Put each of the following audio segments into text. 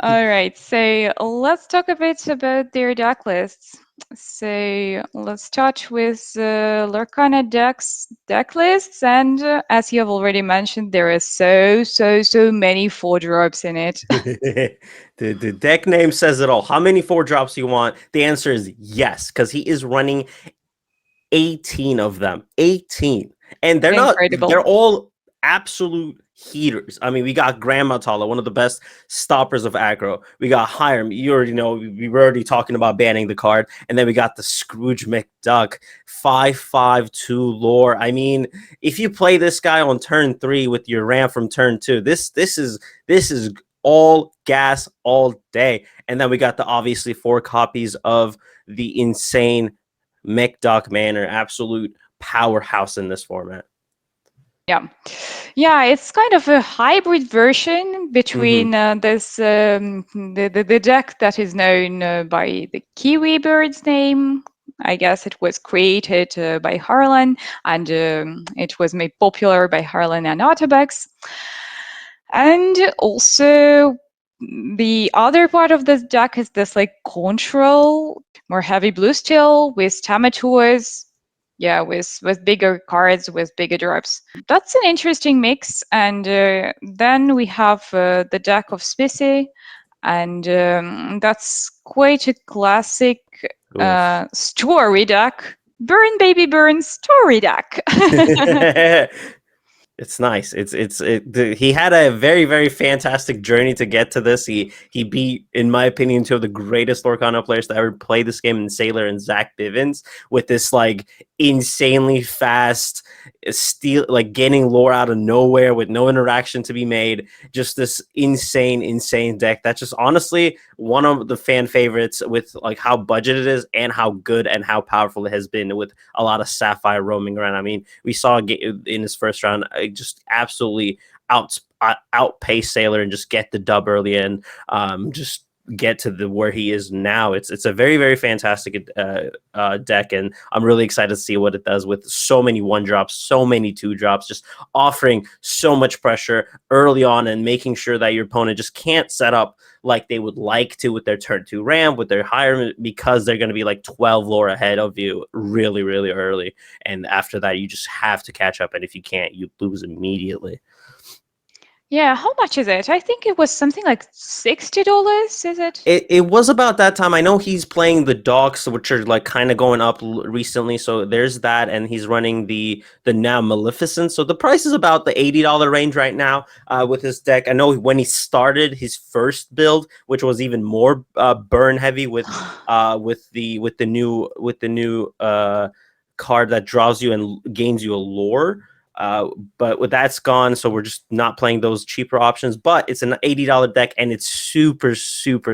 All right, so let's talk a bit about their deck lists. So let's start with Lorcana deck lists, and as you have already mentioned, there are so many 4 drops in it. The deck name says it all. How many 4 drops you want? The answer is yes, because he is running 18 of them. 18. And they're Incredible. all absolute heaters. I mean, we got Grandma Tala, one of the best stoppers of aggro. We got Hiram. You already know, we were already talking about banning the card. And then we got the Scrooge McDuck, 5/5/2 lore. I mean, if you play this guy on turn 3 with your Ram from turn 2, this is all gas all day. And then we got the obviously 4 copies of the insane McDuck Manor, absolute powerhouse in this format. Yeah, yeah, it's kind of a hybrid version between the deck that is known by the Kiwi bird's name. I guess it was created by Harlan, and it was made popular by Harlan and Autobugs. And also, the other part of this deck is this like control, more heavy blue steel with Tamatous, yeah, with bigger cards, with bigger drops. That's an interesting mix. And then we have the deck of Speci, and that's quite a classic story deck. Burn Baby Burn story deck. It's nice. He had a very fantastic journey to get to this. He beat, in my opinion, 2 of the greatest Lorcana players to ever play this game in Sailor and Zach Bivens with this like insanely fast steal, like getting lore out of nowhere with no interaction to be made. Just this insane deck. That's just honestly one of the fan favorites with like how budgeted it is and how good and how powerful it has been with a lot of Sapphire roaming around. I mean, we saw in his first round just absolutely outpace Sailor and just get the dub early and just get to the where he is now. It's a very fantastic deck, and I'm really excited to see what it does with so many 1 drops, so many 2 drops, just offering so much pressure early on and making sure that your opponent just can't set up like they would like to with their turn 2 ramp, with their higher, because they're going to be like 12 lore ahead of you really early, and after that you just have to catch up, and if you can't, you lose immediately. Yeah, how much is it? I think it was something like $60, is it? It was about that time. I know he's playing the docs, which are like kind of going up recently. So there's that, and he's running the now Maleficent. So the price is about the $80 range right now with his deck. I know when he started his first build, which was even more burn heavy with the new card that draws you and gains you a lore. But with that's gone, so we're just not playing those cheaper options. But it's an $80 deck, and it's super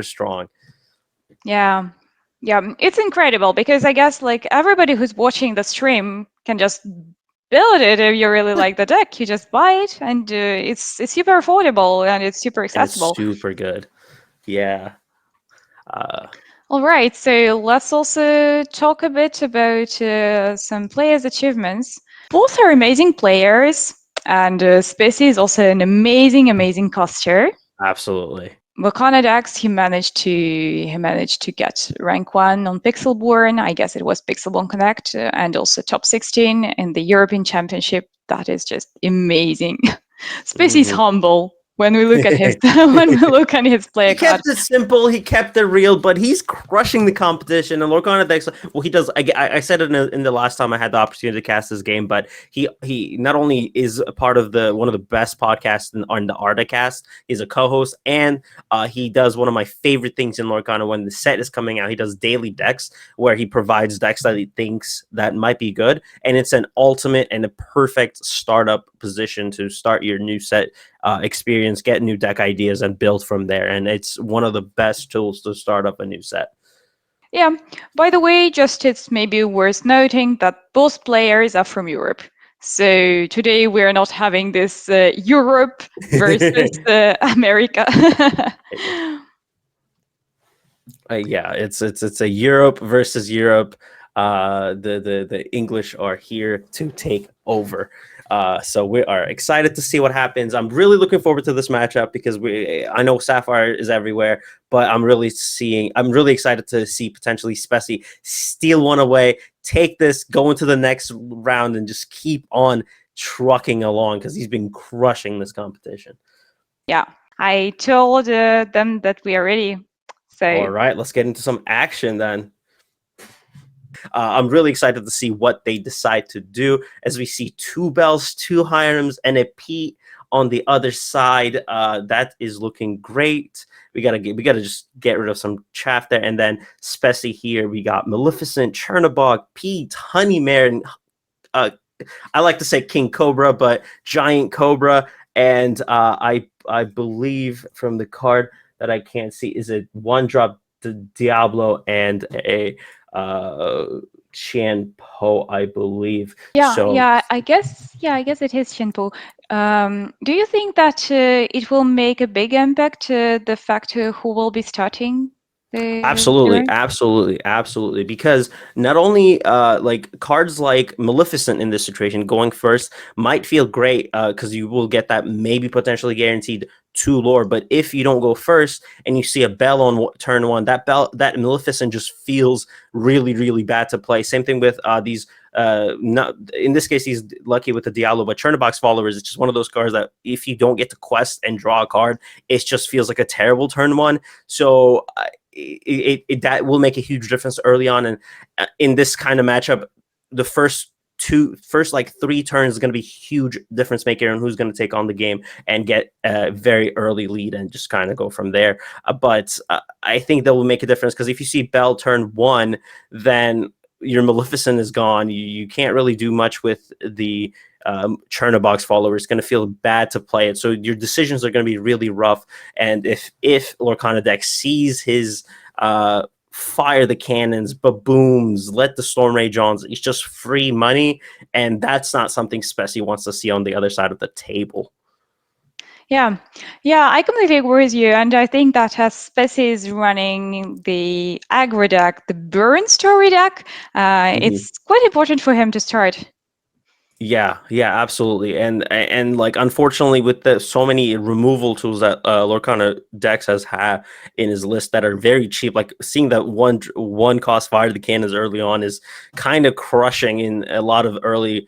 strong. Yeah. Yeah, it's incredible because I guess like everybody who's watching the stream can just build it if you really like the deck. You just buy it, and it's super affordable and it's super And it's accessible. super good. Yeah. Uh, All right, so let's also talk a bit about some players' achievements. Both are amazing players, and Spacey is also an amazing caster. Absolutely. Wakana Dax, he managed to get rank 1 on Pixelborn. I guess it was Pixelborn Connect, and also top 16 in the European Championship. That is just amazing. Spacey's Mhm. humble when we look at his when we look at his player He card. kept it simple. He kept it real, but he's crushing the competition. And Lorcana decks, well, he does. I said it in the last time I had the opportunity to cast this game, but he not only is a part of the one of the best podcasts on the Articast. He's a co-host, and he does one of my favorite things in Lorcana when the set is coming out. He does daily decks where he provides decks that he thinks that might be good, and it's an ultimate and a perfect startup position to start your new set experience, get new deck ideas, and build from there. And it's one of the best tools to start up a new set. Yeah. By the way, just it's maybe worth noting that both players are from Europe. So today we're not having this Europe versus America. Yeah, it's a Europe versus Europe. The English are here to take over. So we are excited to see what happens. I'm really looking forward to this matchup because I know Sapphire is everywhere, but I'm really excited to see potentially Speci steal one away, take this, go into the next round, and just keep on trucking along because he's been crushing this competition. Yeah, I told them that we are ready. All So right, let's get into some action then. I'm really excited to see what they decide to do as we see two Bells, two Hirams, and a Pete on the other side. That is looking great. We gotta just get rid of some chaff there, and then Speci here. We got Maleficent, Chernabog, Pete, Honeymare, and I like to say King Cobra, but Giant Cobra, and I believe from the card that I can't see is a one drop Diablo and a Qian Po, I believe. yeah, So I guess it is Shinpo. Do you think that it will make a big impact the fact who will be starting the absolutely, hero? absolutely, absolutely. Because not only like cards like Maleficent in this situation going first might feel great because you will get that maybe potentially guaranteed two lore. But if you don't go first and you see a Bell on turn one, that Maleficent just feels really, really bad to play. Same thing with these. Not in this case, he's lucky with the Diablo, but Chernabog's followers. It's just one of those cards that if you don't get to quest and draw a card, it just feels like a terrible turn one. So that will make a huge difference early on. And in this kind of matchup, the first like three turns is going to be huge difference maker and who's going to take on the game and get a very early lead and just kind of go from there. But I think that will make a difference because if you see Bell turn one, then your Maleficent is gone. You can't really do much with the Chernabog's follower. It's going to feel bad to play it. So your decisions are going to be really rough. And if Lorcana deck sees his fire the cannons, babooms, let the storm rage on, it's just free money, and that's not something Speci wants to see on the other side of the table. Yeah, yeah, I completely agree with you, and I think that as Speci is running the aggro deck, the burn story deck, Mhm. it's quite important for him to start. Yeah, yeah, absolutely, and like unfortunately, with the so many removal tools that Lorcana Dex has had in his list that are very cheap, like seeing that one cost fire the cannons early on is kind of crushing in a lot of early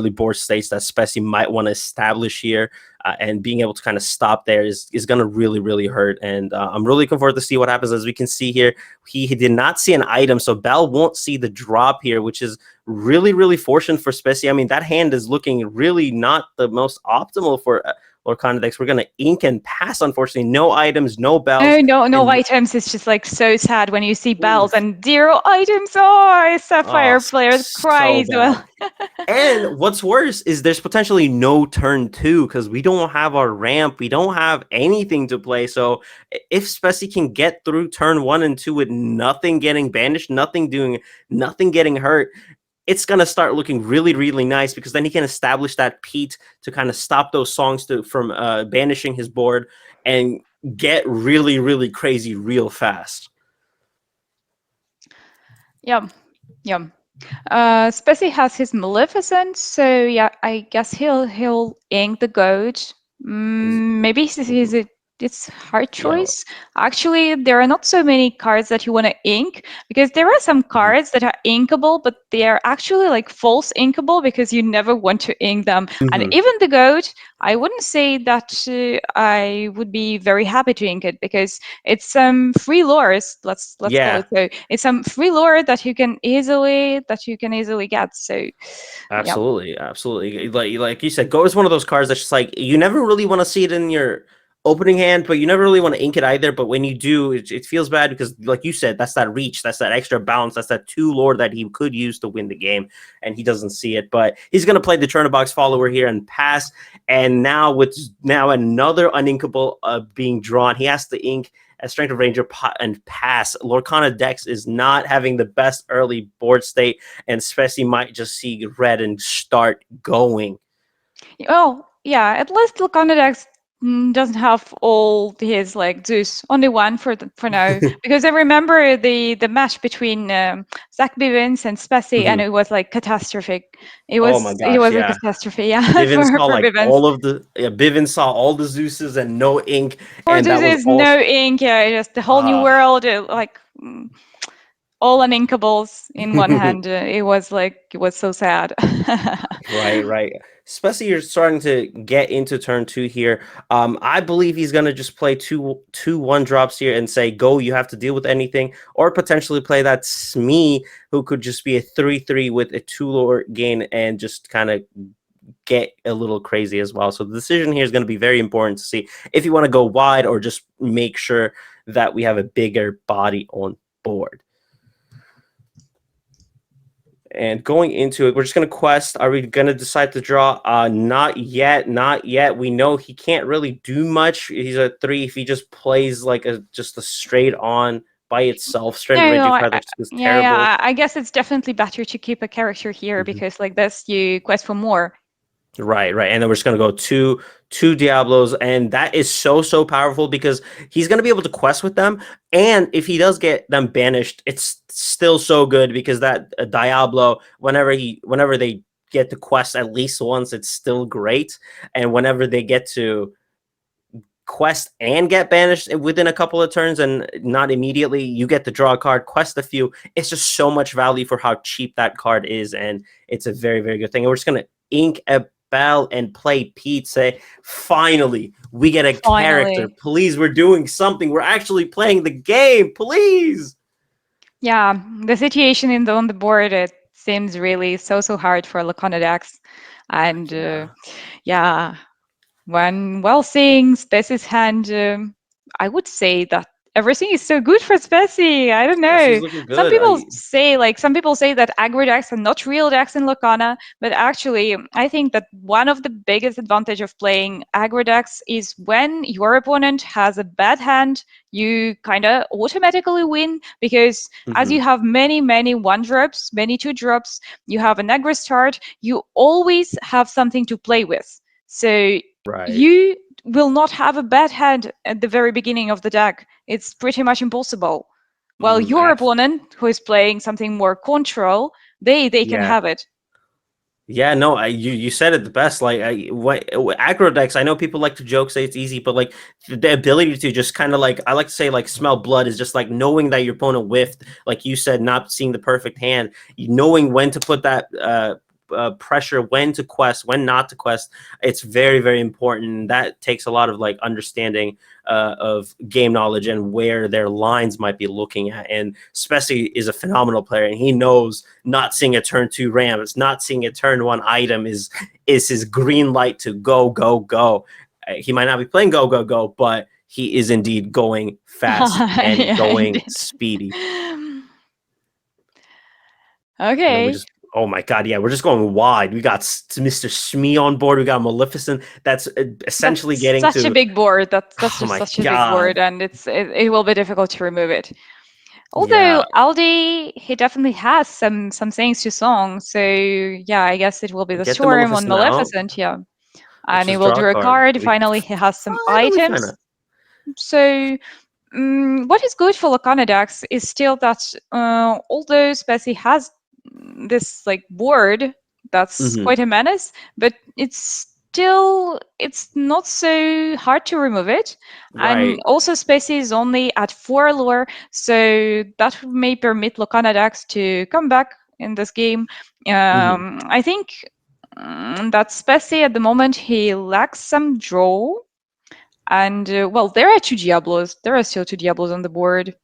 board states that Speci might want to establish here, and being able to kind of stop there is going to really really hurt. And I'm really looking forward to see what happens. As we can see here, he did not see an item, so Bell won't see the drop here, which is really, really fortunate for Speci. I mean, that hand is looking really not the most optimal for Lorcana decks. We're going to ink and pass, unfortunately. No items, no bells. No, no, no And items. It's just like so sad when you see bells oof, and zero items. Oh, a oh, Sapphire player so cries. bad. Well, And what's worse is there's potentially no turn two because we don't have our ramp. We don't have anything to play. So if Speci can get through turn one and two with nothing getting banished, nothing getting hurt, it's going to start looking really, really nice because then he can establish that Pete to kind of stop those songs from banishing his board and get really, really crazy real fast. yeah, yeah. Speci has his Maleficent, so yeah, I guess he'll ink the goat. Maybe Mhm. it's hard Yeah. choice. Actually, there are not so many cards that you want to ink because there are some Mhm. cards that are inkable, but they are actually like false inkable because you never want to ink them. And Mhm. even the goat, I wouldn't say that I would be very happy to ink it because it's some free lures. Let's call Yeah. it so. It's some free lure that you can easily get. So, yeah. Absolutely, absolutely. Like you said, Go is one of those cards that's just like you never really want to see it in your opening hand, but you never really want to ink it either. But when you do, it feels bad because, like you said, that's that reach, that's that extra bounce, that's that two lore that he could use to win the game, and he doesn't see it. But he's gonna play the Chernabog's follower here and pass. And now with now another uninkable being drawn, he has to ink a Strength of Ranger and pass. Lorcana Dex is not having the best early board state, and Speci might just see red and start going. Oh, yeah. At least Lorcana decks doesn't have all his like Zeus. Only one for now. Because I remember the match between Zach Bivens and Speci, and Mhm. it was like catastrophic. Oh my It gosh, was a yeah. catastrophe, yeah, Bivens saw for like Bivens. all of the Bivens saw all the Zeuses and no ink, For and that Zeus was is all. no ink, yeah, just the whole new Uh, world, like all uninkables in one hand. It was so sad. Right, right. Especially you're starting to get into turn two here. I believe he's gonna just play two one drops here and say, "Go, you have to deal with anything," or potentially play that Smee, who could just be a 3/3 with a two lore gain and just kind of get a little crazy as well. So the decision here is going to be very important to see if you want to go wide or just make sure that we have a bigger body on board. And going into it, we're just going to quest. Are we going to decide to draw? Not yet. Not yet. We know he can't really do much. He's a 3. If he just plays like just a straight on by itself, strength No, reduced I, by I- is yeah, terrible. yeah. I guess it's definitely better to keep a character here Mhm. because like this, you quest for more. Right, right. And then we're just gonna go two Diablos, and that is so powerful because he's gonna be able to quest with them. And if he does get them banished, it's still so good because that Diablo, whenever they get to quest at least once, it's still great. And whenever they get to quest and get banished within a couple of turns and not immediately, you get to draw a card, quest a few. It's just so much value for how cheap that card is, and it's a very good thing. And we're just gonna ink a bell and play pizza. Finally, we get a character. Finally. Please, we're doing something. We're actually playing the game. Please. Yeah, the situation on the board, it seems really so hard for Lacona decks. And Yeah. yeah, when well seeing Speci's hand, I would say that everything is so good for Speci. I don't Jesse's know. looking good. Some people say that aggro decks are not real decks in Lorcana, but actually, I think that one of the biggest advantage of playing aggro decks is when your opponent has a bad hand, you kind of automatically win because as Mhm. you have many one drops, many two drops, you have an aggro start, you always have something to play with. So Right. you will not have a bad hand at the very beginning of the deck. It's pretty much impossible. While your Actually, opponent, who is playing something more control, they can yeah. have it. Yeah, no, you said it the best. Like, what aggro decks? I know people like to joke, say it's easy, but like the ability to just kind of like I like to say like smell blood is just like knowing that your opponent whiffed, like you said, not seeing the perfect hand, knowing when to put that pressure, when to quest, when not to quest. It's very important. That takes a lot of like understanding of game knowledge and where their lines might be looking at. And Speci is a phenomenal player, and he knows not seeing a turn 2 Rams, not seeing a turn 1 item is his green light to go. He might not be playing go, but he is indeed going fast and Yeah, going indeed. speedy. And then we Okay. just, oh my god, yeah, we're just going wide. We got Mr. Smee on board. We got Maleficent. That's essentially That's getting such a to, big board. That's oh just my such a big board, god, and it will be difficult to remove it. Although yeah. Aldi, he definitely has some things to song. So yeah, I guess it will be the Get the storm on Maleficent out. Maleficent. Yeah, Let's and he just will draw a draw a card. card. We Finally, he has some finally kind items. of. So what is good for Lacana decks is still that although Speci has this like board that's Hmm. quite a menace, but it's not so hard to remove it. And Right. also Speci is only at 4 lore, so that may permit Lacana decks to come back in this game. Hmm. I think that Speci at the moment he lacks some draw and well, there are two Diablos. There are still two Diablos on the board.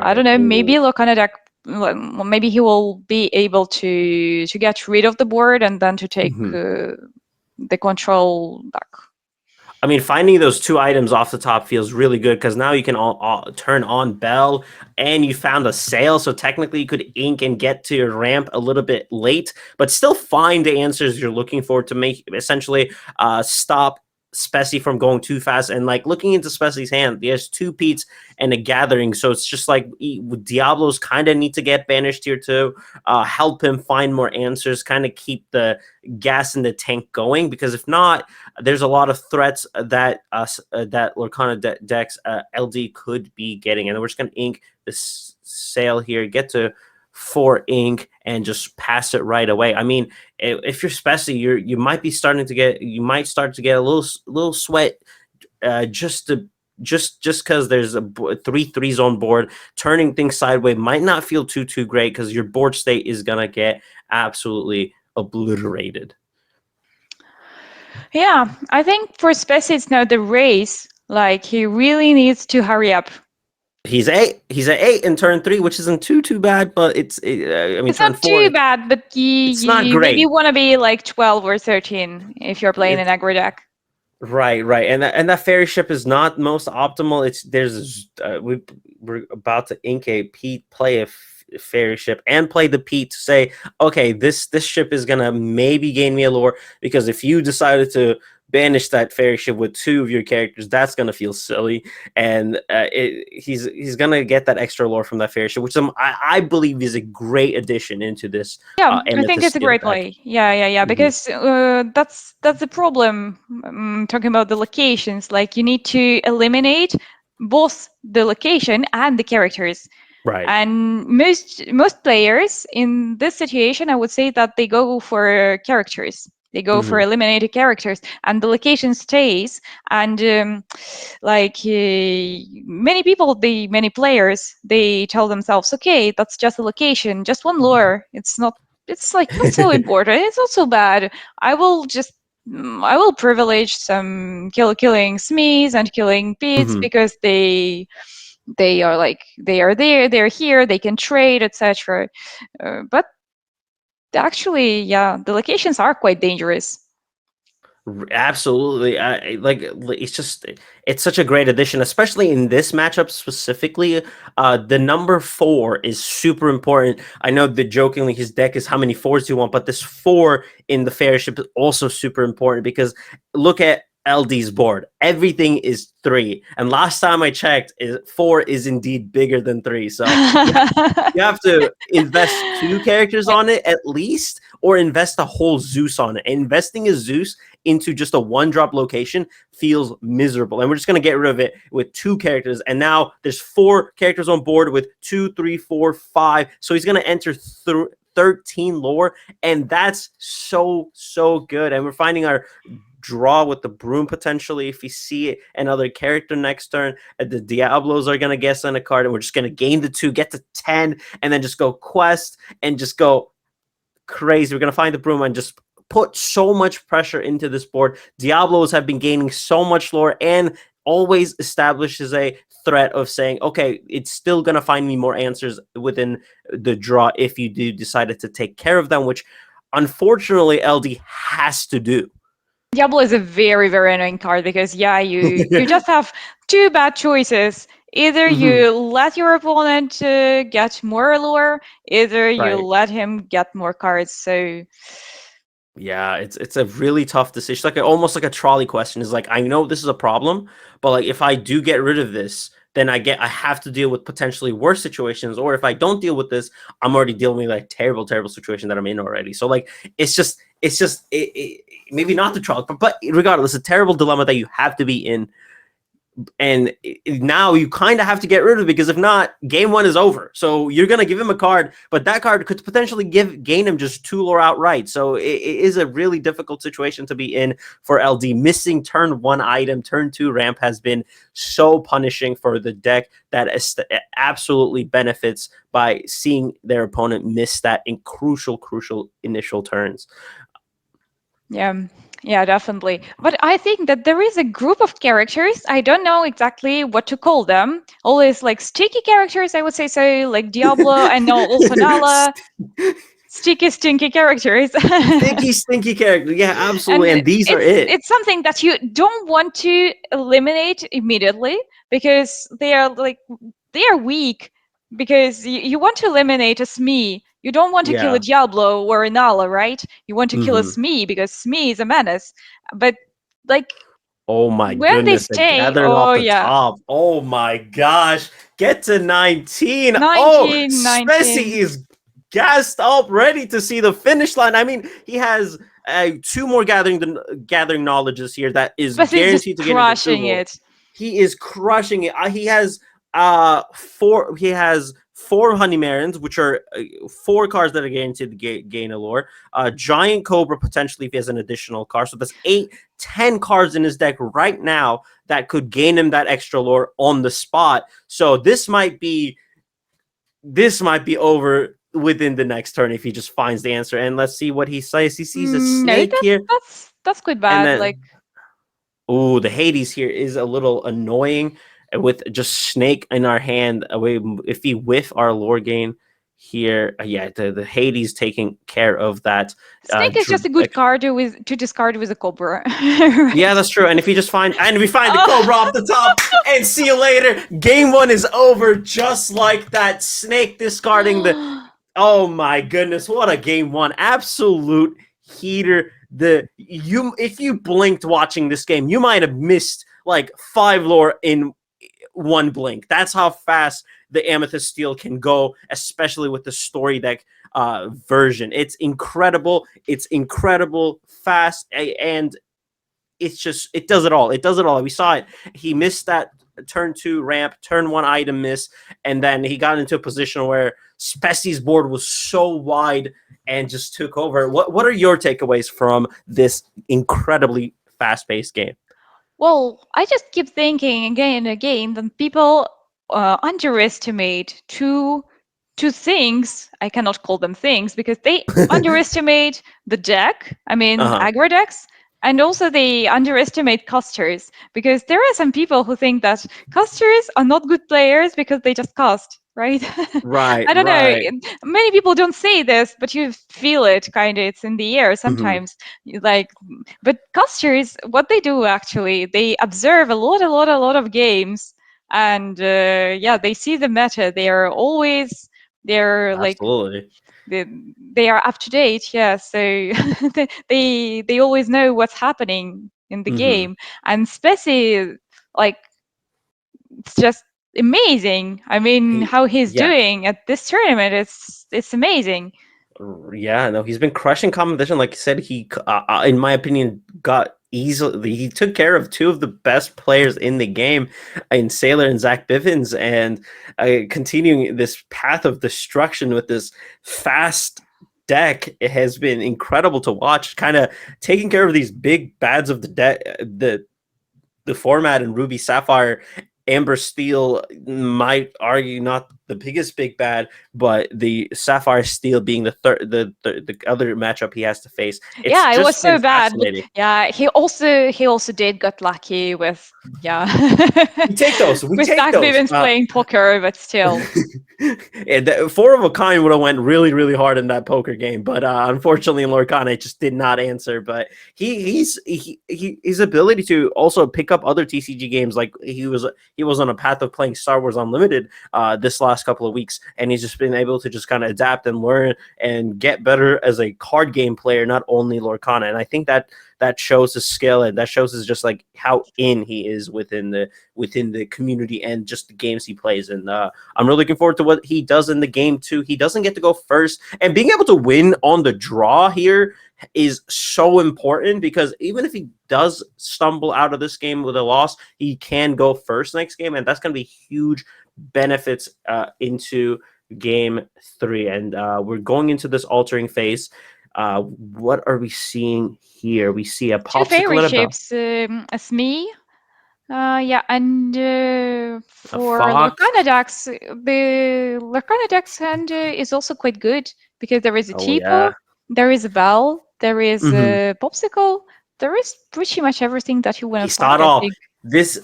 I don't Right. know. Maybe Ooh. Lokanadek. Maybe he will be able to get rid of the board and then to take Mhm. the control back. I mean, finding those two items off the top feels really good because now you can all turn on Bell and you found a sale. So technically, you could ink and get to your ramp a little bit late, but still find the answers you're looking for to make essentially stop Speci from going too fast. And like looking into Speci's hand, he has 2 Pete's and a Gathering. So it's just like Diablos kind of need to get banished here too. Help him find more answers, kind of keep the gas in the tank going. Because if not, there's a lot of threats that that Lorcana decks LD could be getting. And we're just going to ink this sale here, get to 4 ink and just pass it right away. I mean, if you're Speci, you might be starting to get a little sweat just because there's a 3/3 zone board. Turning things sideways might not feel too great because your board state is gonna get absolutely obliterated. Yeah, I think for Speci it's now the race. Like he really needs to hurry up. He's at 8 in turn 3, which isn't too bad, but I mean It's turn not 4. too bad, but It's not you maybe great. want to be like 12 or 13 if you're playing an aggro deck. Right, and that fairy ship is not most optimal. We're about to ink a Pete, play a fairy ship, and play the Pete to say, okay, this ship is gonna maybe gain me a lore, because if you decided to banish that fairy ship with 2 of your characters, that's gonna feel silly, and he's gonna get that extra lore from that fairy ship, which I believe is a great addition into this Yeah, I think Amethyst it's a Steel great deck. play. Yeah, because that's the problem. Talking about the locations, like you need to eliminate both the location and the characters. Right. And most players in this situation, I would say that they go for characters. They go for Mhm. eliminated characters, and the location stays. And many players, they tell themselves, okay, that's just a location, just one lore. It's not. It's like not so important. It's not so bad. I will just I will privilege some killing Smees and killing Pete's Mhm. because they are like they are there, they're here, they can trade, etc. But actually, yeah, the locations are quite dangerous. Absolutely. It's such a great addition, especially in this matchup specifically. The number 4 is super important. I know that jokingly his deck is how many 4s do you want, but this 4 in the fair ship is also super important because look at LD's board. Everything is 3. And last time I checked, 4 is indeed bigger than 3. So you have to invest 2 characters on it at least, or invest a whole Zeus on it. Investing a Zeus into just a 1-drop location feels miserable. And we're just going to get rid of it with 2 characters. And now there's 4 characters on board with 2, 3, 4, 5. So he's going to enter 13 lore. And that's so good. And we're finding our draw with the broom potentially if we see another character next turn. The Diablos are going to guess on a card, and we're just going to gain the 2, get to 10, and then just go quest and just go crazy. We're going to find the broom and just put so much pressure into this board. Diablos have been gaining so much lore and always establishes a threat of saying, okay, it's still going to find me more answers within the draw if you do decided to take care of them, which unfortunately LD has to do. Diablo is a very annoying card because you just have 2 bad choices. Either Mm-hmm. you let your opponent get more lore, either you Right. let him get more cards. So Yeah, it's a really tough decision. Like almost like a trolley question. Is like, I know this is a problem, but like if I do get rid of this, then I have to deal with potentially worse situations. Or if I don't deal with this, I'm already dealing with like terrible situation that I'm in already. So like maybe not the trolley, but regardless, a terrible dilemma that you have to be in. And now you kind of have to get rid of it because if not, game 1 is over. So you're gonna give him a card, but that card could potentially gain him just 2 lore outright. So it is a really difficult situation to be in for LD. Missing turn 1 item, turn 2 ramp has been so punishing for the deck that absolutely benefits by seeing their opponent miss that in crucial initial turns. yeah, definitely. But I think that there is a group of characters. I don't know exactly what to call them. Always like sticky characters, I would say so, like Diablo and no, also Nala. Sticky, stinky characters. Stinky character. Yeah, absolutely. And And these are it's it. it's something that you don't want to eliminate immediately because they are weak because you want to eliminate a Smee. You don't want to kill a Yeah. Diablo or a Nala, right? You want to kill a Mm-hmm. Smee because Smee is a menace. But like Oh my When they goodness, the stay, gathering oh off the yeah, top. Oh my gosh. Get to 19. Oh, 19, Speci 19. is gassed up, ready to see the finish line. I mean, he has two more gathering knowledges here that is Speci is just guaranteed to get into crushing Google. it. He is crushing it. He has four honey marins, which are four cards that are guaranteed to gain a lore. Giant Cobra potentially if he has an additional card. So that's 10 cards in his deck right now that could gain him that extra lore on the spot. So this might be over within the next turn if he just finds the answer. And let's see what he says. He sees a No, snake here, that's quite and bad. Like, then oh, the Hades here is a little annoying with just snake in our hand. If we whiff our lore gain here, yeah, the Hades taking care of that. Snake is just a good card to discard with a Cobra, Yeah, right? that's true. And if you just we find the Oh. Cobra off the top, and see you later. Game one is over, just like that. Snake discarding the. Oh my goodness, what a game one! Absolute heater. If you blinked watching this game, you might have missed like 5 lore in one blink. That's how fast the Amethyst Steel can go, especially with the story deck version. It's incredible. It's incredible fast, and it does it all. It does it all. We saw it. He missed that turn 2 ramp, turn 1 item miss, and then he got into a position where Speci's board was so wide and just took over. What are your takeaways from this incredibly fast-paced game? Well, I just keep thinking again and again that people underestimate two things. I cannot call them things because they underestimate the deck. I mean, Uh-huh. aggro decks. And also they underestimate casters because there are some people who think that casters are not good players because they just cast, right? Right, I don't know. right. Many people don't say this, but you feel it kind of. It's in the air Mhm. sometimes. Like, but casters, what they do actually, they observe a lot of games, and yeah, they see the meta. They're like Absolutely. they, they are up to date. Yeah, so they always know what's happening in the Mhm. game, and Speci, like, it's just amazing. I mean, He how he's Yeah. doing at this tournament, it's amazing. Yeah, no, he's been crushing competition. Like I said, in my opinion, got easily. He took care of two of the best players in the game, in Sailor and Zach Bivens, and continuing this path of destruction with this fast deck. It has been incredible to watch. Kind of taking care of these big bads of the deck, the format in Ruby Sapphire. Amber Steel might argue not the biggest big bad, but the Sapphire Steel being the other matchup he has to face. It's Yeah, it was just been so bad, but fascinating. yeah, he also did got lucky with, yeah, We take those. We with take Zach those. Bivens playing poker, but still. And four of a kind would have went really, really hard in that poker game, but unfortunately, Lorcana just did not answer. But his ability to also pick up other TCG games, like he was on a path of playing Star Wars Unlimited this last couple of weeks, and he's just been able to just kind of adapt and learn and get better as a card game player, not only Lorcana. And I think that shows his skill, and that shows his just like how in he is within the community and just the games he plays. And I'm really looking forward to what he does in the game too. He doesn't get to go first, and being able to win on the draw here is so important because even if he does stumble out of this game with a loss, he can go first next game, and that's going to be huge benefits into game 3. And we're going into this altering phase. What are we seeing here? We see a Two popsicle fairy and a bell, ships, as me. Yeah, and a for fox. Lorcana decks, the Lorcana decks hand is also quite good because there is a Oh yeah. Tipo, there is a Bell, there is Hmm. a Popsicle, there is pretty much everything that you want He to saw find, it I all. think. This is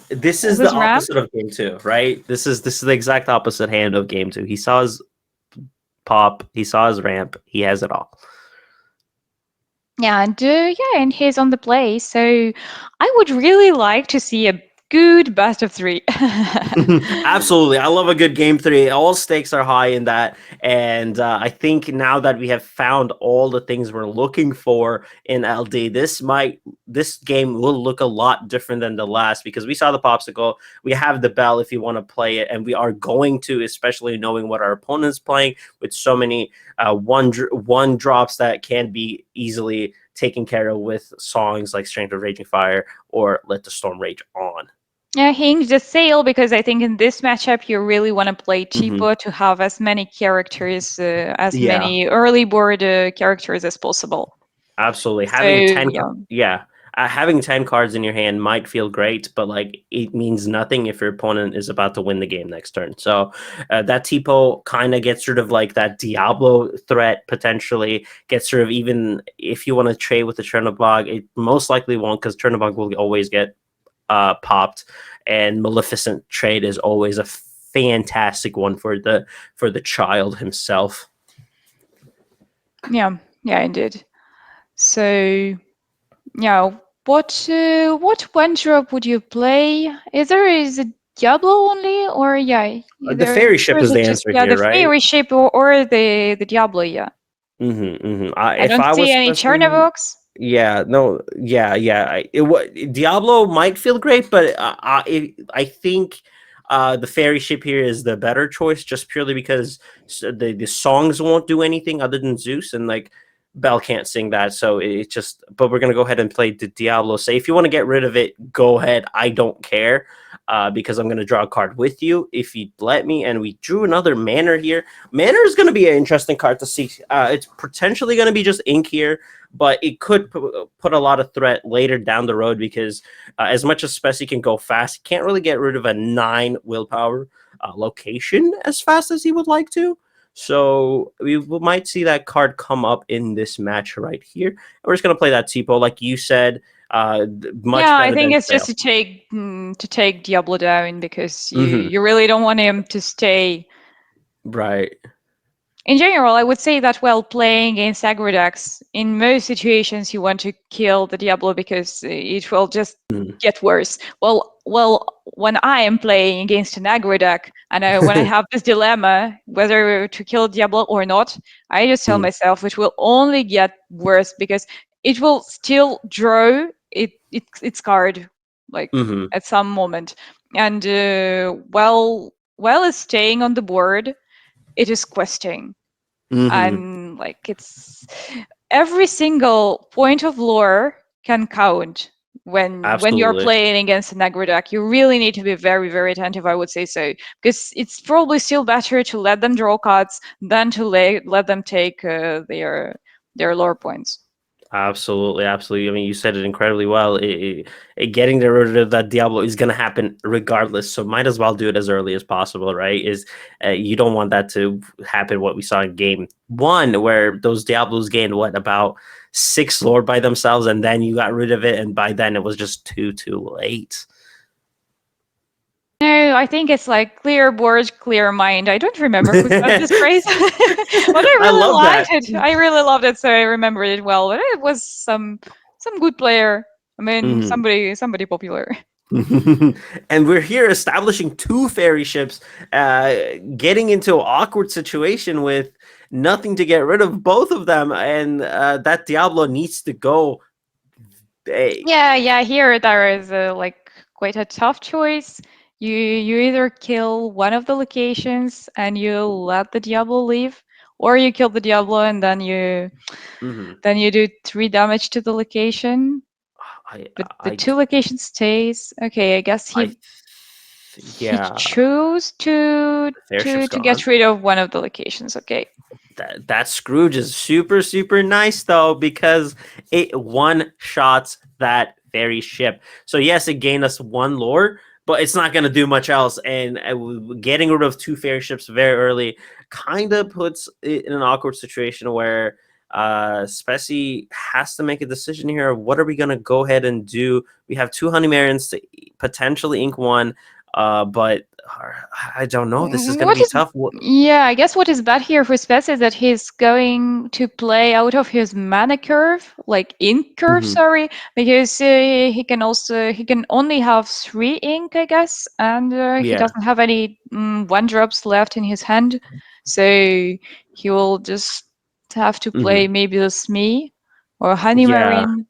the This ramp. opposite of game 2, right? This is the exact opposite hand of game 2. He saw his pop, he saw his ramp, he has it all. Yeah, and yeah, and he's on the play. So I would really like to see a good best of three. Absolutely. I love a good game three. All stakes are high in that. And I think now that we have found all the things we're looking for in LD, this game will look a lot different than the last, because we saw the popsicle, we have the bell if you want to play it, and we are going to, especially knowing what our opponent's playing with so many one drops that can be easily taken care of with songs like Strength of Raging Fire or Let the Storm Rage On. Yeah, hinge the sale, because I think in this matchup you really want to play Hmm. cheaper to have as many characters, as Yeah. many early board characters as possible. Absolutely. So yeah, Yeah. Having 10 cards in your hand might feel great, but like it means nothing if your opponent is about to win the game next turn. So that Tipo kind of gets rid of like that Diablo threat potentially, gets rid of, even if you want to trade with the Chernobog, it most likely won't, because Chernobog will always get popped, and Maleficent trade is always a fantastic one for the child himself. yeah, yeah, indeed. So yeah, what one drop would you play? Is it Diablo only, or yeah, The either, fairy or ship is is it the just, answer yeah, here, the right? fairy ship, or the Diablo? Yeah, I If don't I see was any Speci, Chernavox. yeah, no, yeah. Diablo might feel great, but I think the fairy ship here is the better choice, just purely because the songs won't do anything other than Zeus, and like Belle can't sing that, so it's just. But we're gonna go ahead and play the Diablo. Say if you want to get rid of it, go ahead. I don't care, because I'm gonna draw a card with you if you let me. And we drew another Manor here. Manor is going to be an interesting card to see. It's potentially going to be just ink here, but it could put a lot of threat later down the road, because as much as Speci can go fast, he can't really get rid of a 9 willpower location as fast as he would like to. So we might see that card come up in this match right here. And we're just going to play that Tipo, like you said. Much Yeah, I better think than it's just Sail. to take Diablo down, because Hmm. you really don't want him to stay. Right. In general, I would say that while playing against aggro decks, in most situations you want to kill the Diablo, because it will just Mhm. get worse. When I am playing against an aggro deck, and when I have this dilemma whether to kill Diablo or not, I just tell myself it will only get worse, because it will still draw its card, like, Hmm. at some moment, and while it's staying on the board, it is questing, Hmm. and like, it's every single point of lore can count when you're Absolutely. playing against an aggro deck. You really need to be very, very attentive, I would say, so, because it's probably still better to let them draw cards than to let them take their lore points. Absolutely, absolutely. I mean, you said it incredibly well. Getting rid of that Diablo is going to happen regardless, so might as well do it as early as possible, right? You don't want that to happen. What we saw in game one, where those Diablos gained about 6 lore by themselves, and then you got rid of it, and by then it was just too late. No, I think it's like clear board, clear mind. I don't remember who said this phrase, but I I really love liked that. it. I really loved it, so I remembered it well. But it was some good player. I mean, Mhm. somebody popular. And we're here establishing 2 fairy ships, getting into an awkward situation with nothing to get rid of both of them, and that Diablo needs to go. Hey. Yeah. Here there is like quite a tough choice. You either kill one of the locations and you let the Diablo leave, or you kill the Diablo and Mhm. then you do 3 damage to the location. I, But the I, 2 location stays. Okay, I guess I, he yeah, chose the fair ship's to get gone. rid of one of the locations. Okay. That Scrooge is super nice though, because it one shots that very ship. So yes, it gained us 1 lore, but it's not going to do much else. And getting rid of 2 fairy ships very early kind of puts it in an awkward situation where Speci has to make a decision here. What are we going to go ahead and do? We have 2 Honeymarins to potentially ink 1, but I don't know. This is going to What be is tough. Yeah, I guess what is bad here for Spec is that he's going to play out of his mana curve, like ink curve, Mhm. sorry, because he can only have 3 ink, I guess, and he Yeah. doesn't have any 1 drops left in his hand, so he will just have to play Mhm. maybe the Smee or Honey Yeah. Marine.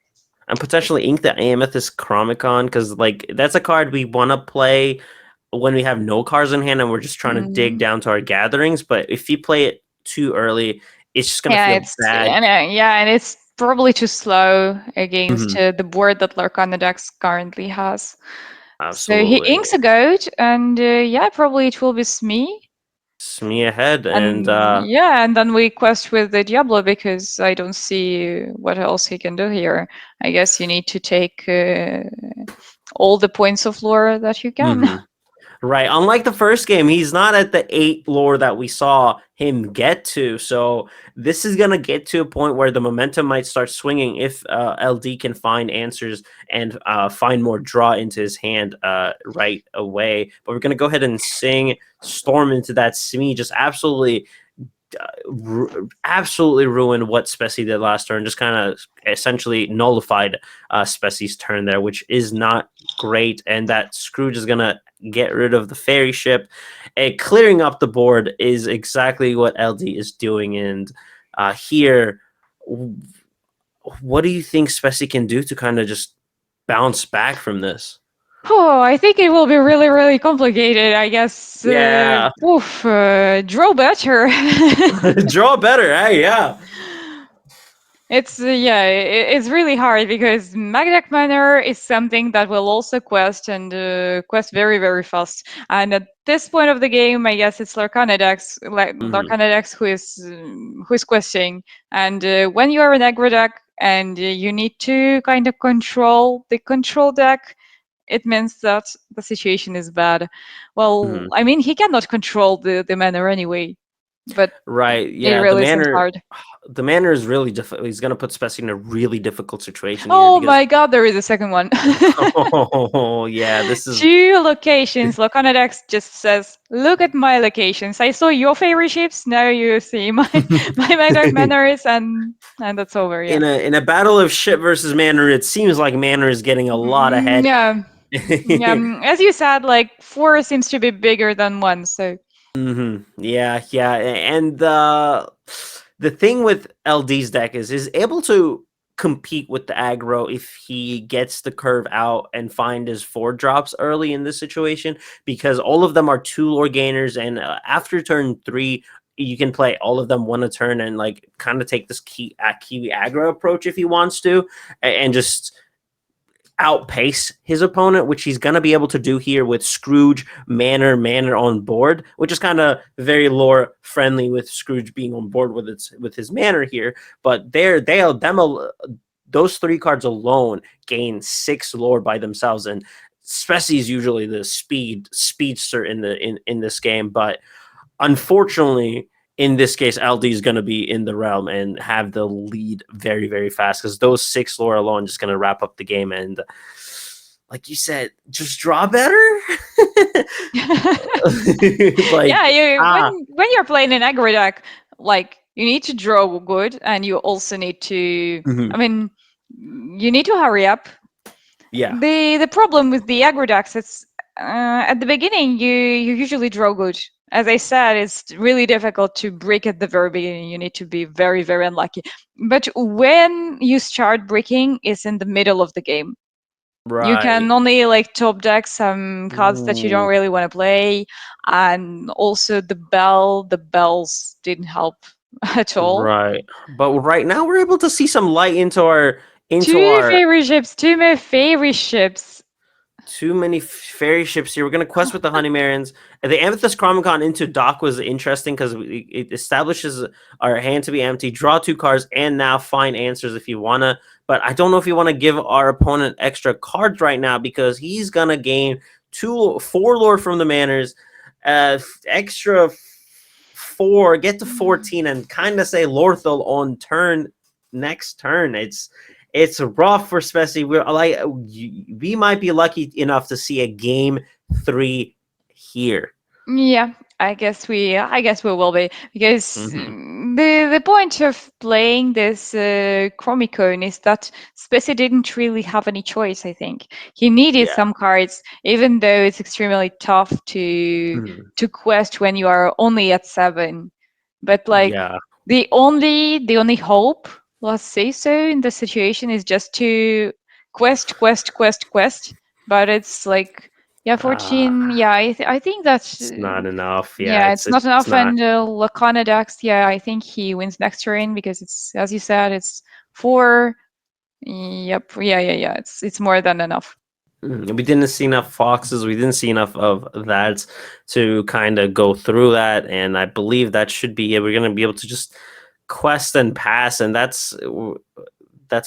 And potentially ink the Amethyst Chromicon because like that's a card we want to play when we have no cards in hand and we're just trying to dig Mm. down to our gatherings. But if you play it too early, it's just gonna Yeah, feel bad. and it's probably too slow against Mhm. the board that Lorcana Dex currently has. So he Absolutely. inks a goat, and yeah, probably it will be Smee. It's me ahead, and And yeah, and then we quest with the Diablo because I don't see what else he can do here. I guess you need to take all the points of lore that you can. mhm. Right. Unlike the first game, he's not at the 8 lore that we saw him get to. So this is going to get to a point where the momentum might start swinging if LD can find answers and find more draw into his hand right away. But we're going to go ahead and sing Storm into that Smee. Just absolutely ruined what Speci did last turn. Just kind of essentially nullified Speci's turn there, which is not great. And that Scrooge is going to get rid of the fairy ship. And clearing up the board is exactly what LD is doing. And here, what do you think Speci can do to kind of just bounce back from this? Oh, I think it will be really, really complicated. I guess. Yeah, Draw better. draw better. Hey, yeah. It's yeah, it's really hard because Magdeck Manor is something that will also quest and quest very very fast. And at this point of the game, I guess it's Lorcana Dex, like hmm Lorcana Dex who is questing. And when you are an aggro deck and you need to kind of control the control deck, it means that the situation is bad. Well, hmm I mean, he cannot control the manor anyway, but Right. it Yeah. really seems hard. The manner is really difficult. He's going to put Speci in a really difficult situation here Oh because, my god, there is a second one. oh, yeah, this is, 2 locations. Locanadex just says, look at my locations. I saw your favorite ships, now you see my my Magdark Manors, and that's over, yeah. in a battle of ship versus manner, it seems like manner is getting a lot ahead. Yeah. Yeah. As you said, like 4 seems to be bigger than 1, so Yeah, yeah, and the thing with LD's deck is he's able to compete with the aggro if he gets the curve out and find his 4 drops early in this situation because all of them are 2 lore gainers, and after turn 3 you can play all of them one a turn and like kind of take this Kiwi aggro approach if he wants to and just outpace his opponent, which he's going to be able to do here with Scrooge, Manor on board, which is kind of very lore friendly with Scrooge being on board with his Manor here. But those 3 cards alone gain 6 lore by themselves, and Speci is usually the speedster in this game, but unfortunately, in this case, LD is going to be in the realm and have the lead very, very fast because those 6 lore alone just going to wrap up the game. And like you said, just draw better. like yeah, you ah, when you're playing an aggro deck, like you need to draw good and you also need to I mhm. mean you need to hurry up. Yeah, The problem with the aggro decks is at the beginning you usually draw good. As I said, it's really difficult to break at the very beginning. You need to be very very unlucky. But when you start breaking, is in the middle of the game. You right. can only like top deck some cards that you don't Ooh, really want to play, and also the bells didn't help at all. right. But right now we're able to see some light into Two our favorite ships, two my favorite ships. too many fairy ships here. We're gonna quest with the Honeymarins. The Amethyst Chromicon into dock was interesting because it establishes our hand to be empty, draw 2 cards, and now find answers if you wanna. But I don't know if you want to give our opponent extra cards right now because he's gonna gain 4 lore from the manors, extra 4, get to 14, and kind of say Lorthal on next turn. It's rough for Speci. We might be lucky enough to see a game 3 here. Yeah, I guess we will be, because Hmm. the point of playing this Chromicon is that Specie didn't really have any choice. I think he needed Yeah. some cards, even though it's extremely tough Mhm. to quest when you are only at 7. But like Yeah. the only hope, let's say so, in the situation is just to quest, quest, quest, quest. But it's like, yeah, Uh, 14. Yeah, I think that's it's not enough. Yeah, yeah, it's not it's enough. not. And Lorcana Dex, yeah, I think he wins next turn because it's, as you said, it's 4. Yep, yeah. It's more than enough. We didn't see enough foxes. We didn't see enough of that to kind of go through that, and I believe that should be it. We're gonna be able to just quest and pass, and that's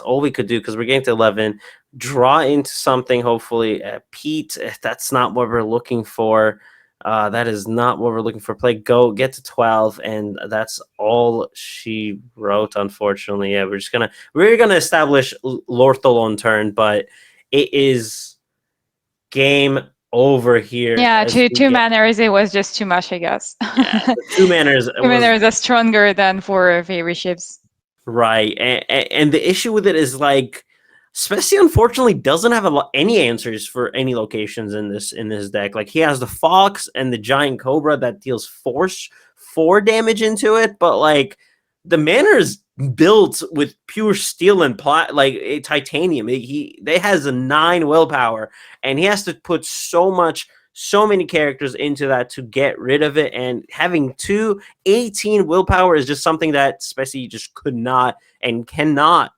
all we could do because we're getting to 11. Draw into something, hopefully. Pete, that's not what we're looking for. That is not what we're looking for. Play go, get to 12, and that's all she wrote. Unfortunately, yeah, we're gonna establish Lorthal on turn, but it is game over here Yeah, as we two get. manners, it was just too much, I guess. Yeah, the two manners Two was manners are stronger than 4 fairy ships. right, and the issue with it is like, Speci unfortunately doesn't have any answers for any locations in this deck. Like he has the fox and the giant cobra that deals four damage into it, but like the manor is built with pure steel and titanium. They has a 9 willpower, and he has to put so many characters into that to get rid of it. And having 18 willpower is just something that Speci just could not and cannot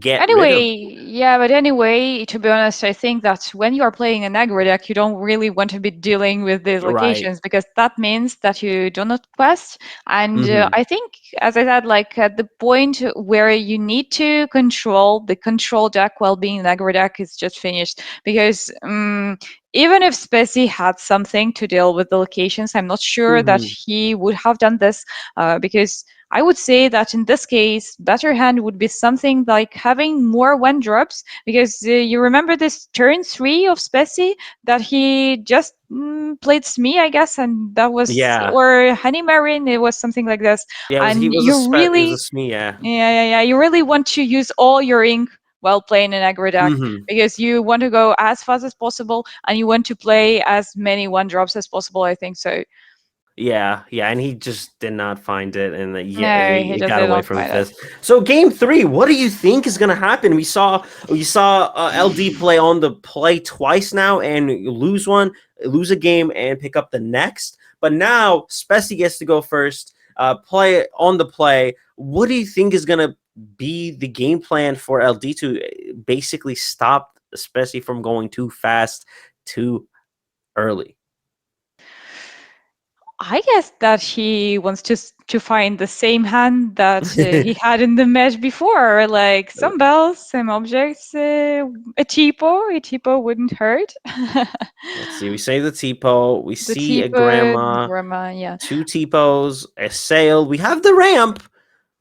get rid of. Anyway, yeah, but anyway, to be honest, I think that when you are playing an aggro deck, you don't really want to be dealing with these Right. locations, because that means that you do not quest. And Hmm. I think, as I said, like at the point where you need to control the control deck while being an aggro deck is just finished. Because even if Speci had something to deal with the locations, I'm not sure that Hmm. he would have done this, because I would say that in this case, better hand would be something like having more one drops, because you remember this turn 3 of Speci that he just played Smee, I guess, and that was, Yeah. or Honey Marine, it was something like this. Yeah. And It was a SME. Yeah. yeah, you really want to use all your ink while playing an aggro deck, Hmm. because you want to go as fast as possible and you want to play as many one drops as possible. I think so. Yeah, and he just did not find it, and yeah, No, he it just got did away not from his find it. fist. So game 3, what do you think is gonna happen? We saw LD play on the play twice now and lose a game, and pick up the next. But now Speci gets to go first, play on the play. What do you think is gonna be the game plan for LD to basically stop Speci from going too fast, too early? I guess that he wants to find the same hand that he had in the mesh before, like some bells, some objects, a tipo wouldn't hurt. Let's see. We say the Tipo. We The see a tipo, grandma, grandma, yeah. 2 Tipos, a sail. We have the ramp,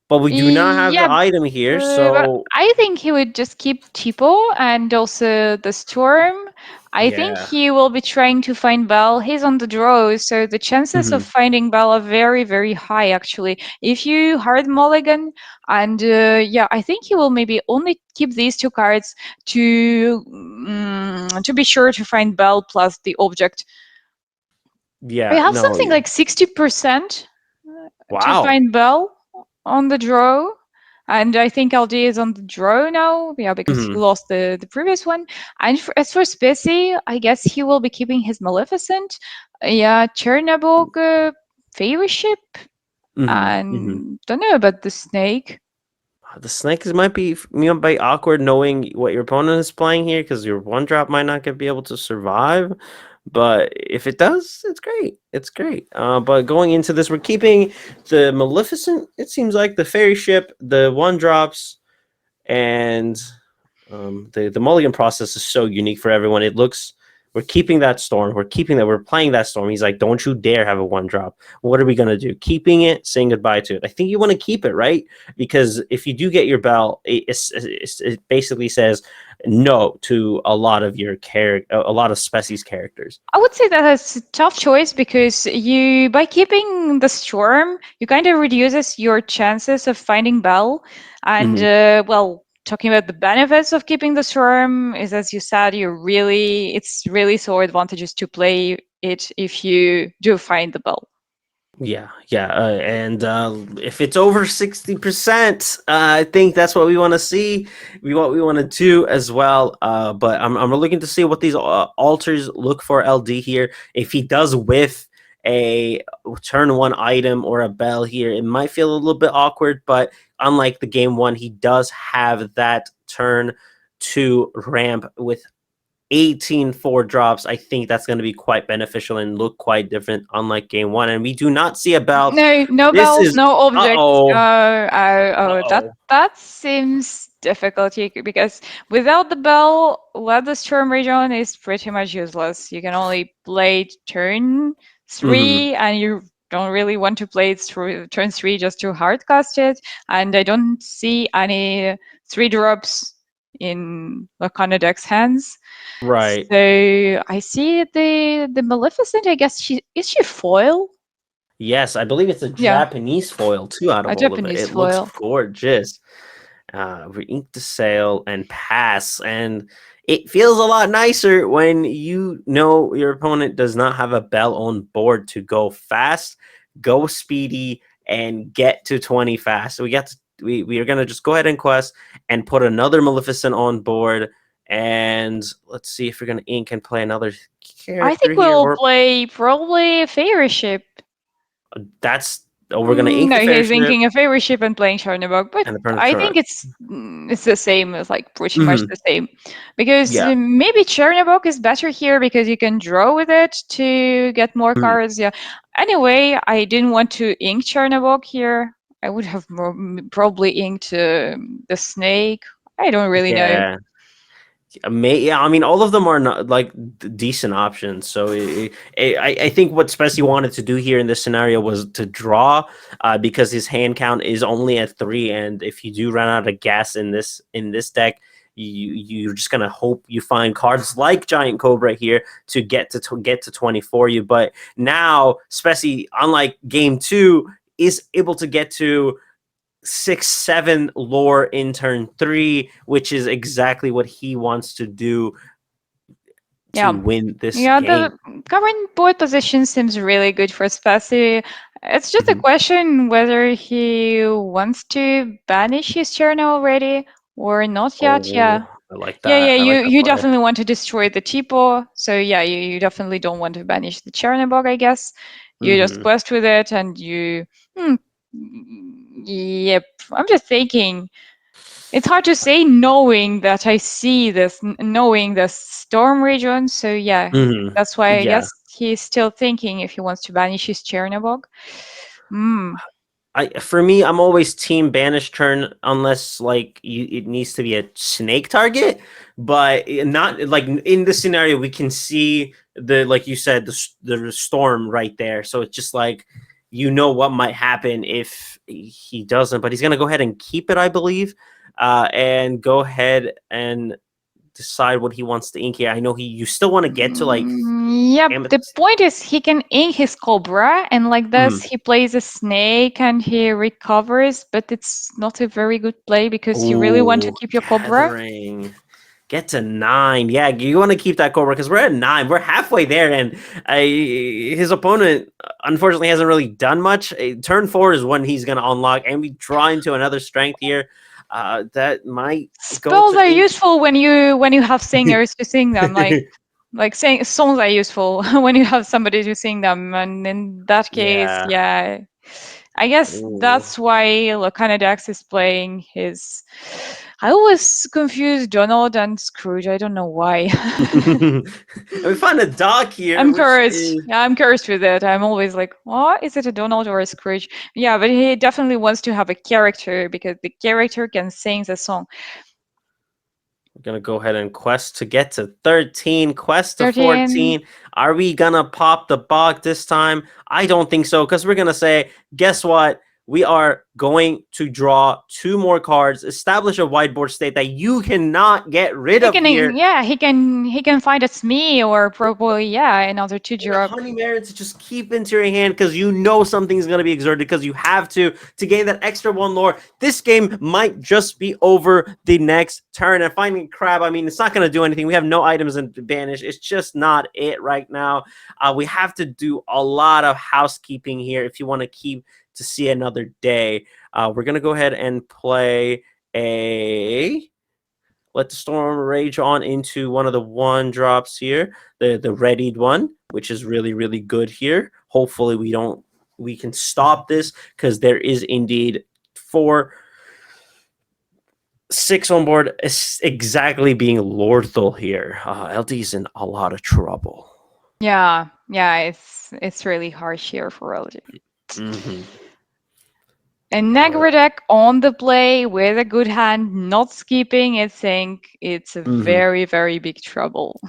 but we do not have Yeah, the item here. but So I think he would just keep Tipo and also the Storm. I think yeah. he will be trying to find Bell. He's on the draw, so the chances of Hmm. finding Bell are very, very high, actually. If you hard mulligan, and yeah, I think he will maybe only keep these 2 cards to be sure to find Bell plus the object. I Yeah. have No. something like 60% to Wow. find Bell on the draw. And I think LD is on the draw now, yeah, because he Hmm. lost the previous one. And as for Speci, I guess he will be keeping his Maleficent, yeah, Chernabog, Fairy Ship, Hmm. Hmm. and don't know about the Snake. The snake might be awkward knowing what your opponent is playing here because your one drop might not be able to survive. But if it does, it's great. It's great. But going into this, we're keeping the Maleficent. It seems like the fairy ship, the one drops, and the mulligan process is so unique for everyone. It looks We're keeping that storm. We're keeping that. We're playing that storm. He's like, don't you dare have a one drop. What are we gonna do? Keeping it, saying goodbye to it. I think you want to keep it, right? Because if you do get your bell, it basically says no to a lot of your a lot of species characters. I would say that it's a tough choice because you, by keeping the storm, you kind of reduces your chances of finding Bell. And Hmm. well, talking about the benefits of keeping the storm is, as you said, it's really so advantageous to play it if you do find the Bell. Yeah, yeah, and if it's over 60%, I think that's what we want to see. What we want to do as well. But I'm looking to see what these alters look for LD here. If he does whiff a turn one item or a bell here, it might feel a little bit awkward. But unlike the game one, he does have that turn two ramp with 18 four drops. I think that's going to be quite beneficial and look quite different, unlike game one. And we do not see a belt. No, no This bells, is no objects. uh-oh. That Uh-oh. that seems difficult because without the bell, Weather Storm region is pretty much useless. You can only play turn Mm-hmm. three, and you don't really want to play it through turn three just to hardcast it. And I don't see any three drops in Lorcana deck's hands. Right. So I see the Maleficent. I guess she foil. Yes, I believe it's a Yeah, Japanese foil too out a of all of it. Japanese It looks foil. gorgeous. We ink the sail and pass, and it feels a lot nicer when you know your opponent does not have a bell on board to go fast, go speedy, and get to 20 fast. So we are gonna just go ahead and quest and put another Maleficent on board, and let's see if we're gonna ink and play another I character think here. we'll play probably a favor ship. That's we're gonna ink the No, fair he's ship inking a favor ship and playing Chernobog, but and the turn of I think chart. it's the same. It's like pretty much Hmm. the same, because Yeah. maybe Chernobog is better here because you can draw with it to get more Mhm. cards. Yeah. Anyway, I didn't want to ink Chernobog here. I would have probably inked the snake. I don't really know. Yeah. Yeah, I mean, all of them are not like decent options. So I think what Speci wanted to do here in this scenario was to draw, because his hand count is only at 3, and if you do run out of gas in this deck, you're just gonna hope you find cards like Giant Cobra here to get to 20 for you. But now Speci, unlike game 2, is able to get to 6, 7 lore in turn 3, which is exactly what he wants to do to Yeah. win this Yeah, the game. current board position seems really good for Spacey. It's just a Mhm. question whether he wants to banish his turn already or not yet. Oh, Yeah. I like Yeah, that. yeah, I like that you play. definitely want to destroy the Tipo. So yeah, you definitely don't want to banish the Chernobog, I guess. You just Hmm. quest with it and you yep. I'm just thinking it's hard to say knowing that I see this, knowing the storm region. So yeah, Hmm. that's why I Yeah. guess he's still thinking if he wants to banish his Chernobog. Hmm. For me, I'm always team banish turn unless like it needs to be a snake target, but not like in this scenario we can see the like you said the storm right there. So it's just like you know what might happen if he doesn't, but he's gonna go ahead and keep it, I believe, and go ahead and decide what he wants to ink here. I know he you still want to get to like Yep. The amethyst. point is he can ink his Cobra, and like this, Mhm. he plays a snake and he recovers, but it's not a very good play because you really want to Oh, keep your Cobra. gathering. Get to 9. Yeah, you want to keep that Cobra because we're at 9. We're halfway there, and his opponent unfortunately hasn't really done much. Turn 4 is when he's going to unlock, and we draw into another strength here. That might go Spells to are ink. useful when you have singers to sing them. Like saying songs are useful when you have somebody to sing them, and in that case, Yeah. yeah, I guess Ooh. that's why Lacana Dax is playing his. I always confuse Donald and Scrooge. I don't know why. And we find a dog here, I'm which cursed. is Yeah, I'm cursed with it. I'm always like, oh, is it a Donald or a Scrooge? Yeah, but he definitely wants to have a character because the character can sing the song. We're gonna go ahead and quest to get to 13, quest to 13. 14. Are we gonna pop the bog this time? I don't think so, because we're gonna say, guess what? We are going to draw 2 more cards, establish a whiteboard state that you cannot get rid He of can, here. yeah, he can find a Smee or probably, yeah, another 2 And a drop. Honey Merit to just keep into your hand because you know something's going to be exerted because you have to gain that extra 1 lore. This game might just be over the next turn. And finding Crab, I mean, it's not going to do anything. We have no items in Banish. It's just not it right now. We have to do a lot of housekeeping here if you want to keep to see another day. We're going to go ahead and play a... Let the storm rage on into one of the 1-drops here, the readied one, which is really, really good here. Hopefully we can stop this because there is indeed 6 on board, exactly being Lorthal here. LD's in a lot of trouble. Yeah, it's really harsh here for LG. Mm-hmm. And Negra deck on the play with a good hand, not skipping, I think it's a very, very big trouble.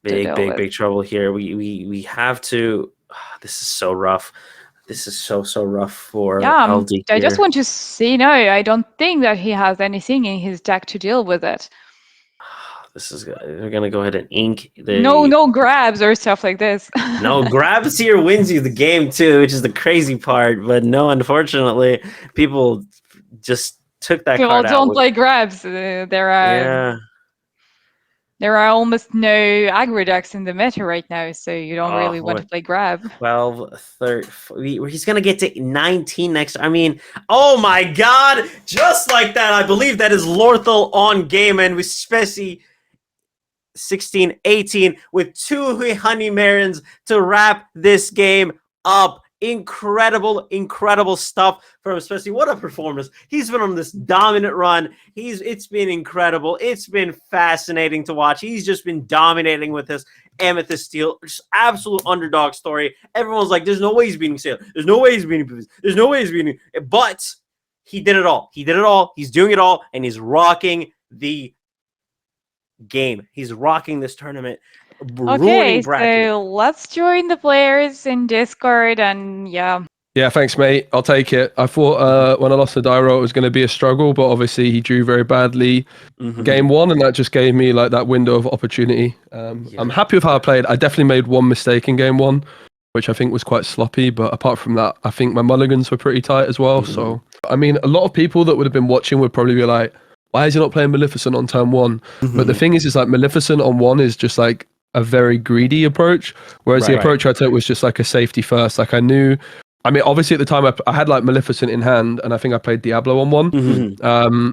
Big trouble here. We have to. This is so rough. This is so rough for LD I here. just want to see. No, I don't think that he has anything in his deck to deal with it. We're gonna go ahead and ink the no grabs or stuff like this. No, grabs here wins you the game too, which is the crazy part. But no, unfortunately, people just took that People card out. don't play grabs. There are almost no aggro decks in the meta right now, so you don't really want to play grab. 12, 13. He's going to get to 19 next. I mean, oh my god. Just like that, I believe that is Lorthal on game. And with Speci 16, 18 with 2 Honey Marins to wrap this game up. Incredible stuff from Speci. What a performance. He's been on this dominant run. It's been incredible. It's been fascinating to watch. He's just been dominating with this Amethyst Steel. Just absolute underdog story. Everyone's like, there's no way he's beating Sailor. There's no way he's beating Pivots. There's no way he's beating. But he did it all. He did it all. He's doing it all. And he's rocking the game. He's rocking this tournament. Okay, so let's join the players in Discord and yeah. Yeah, thanks, mate. I'll take it. I thought when I lost the die roll, it was going to be a struggle, but obviously he drew very badly game 1, and that just gave me like that window of opportunity. I'm happy with how I played. I definitely made one mistake in game 1, which I think was quite sloppy, but apart from that, I think my mulligans were pretty tight as well. So, I mean, a lot of people that would have been watching would probably be like, why is he not playing Maleficent on turn 1? But the thing is like Maleficent on 1 is just like a very greedy approach, whereas the approach I took was just like a safety first. Like I knew, I mean, obviously at the time I had like Maleficent in hand, and I think I played Diablo on 1.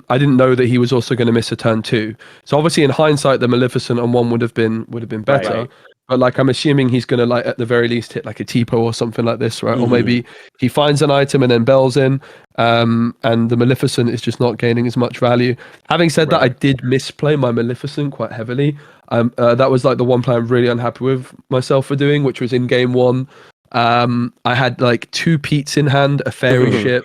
I didn't know that he was also going to miss a turn 2. So obviously in hindsight, the Maleficent on 1 would have been better. Right. But like I'm assuming he's going to like at the very least hit like a Tipo or something like this, right? Or maybe he finds an item and then bells in, and the Maleficent is just not gaining as much value. Having said that, I did misplay my Maleficent quite heavily. That was like the one play I'm really unhappy with myself for doing, which was in game 1. I had like 2 Peats in hand, a fairy ship,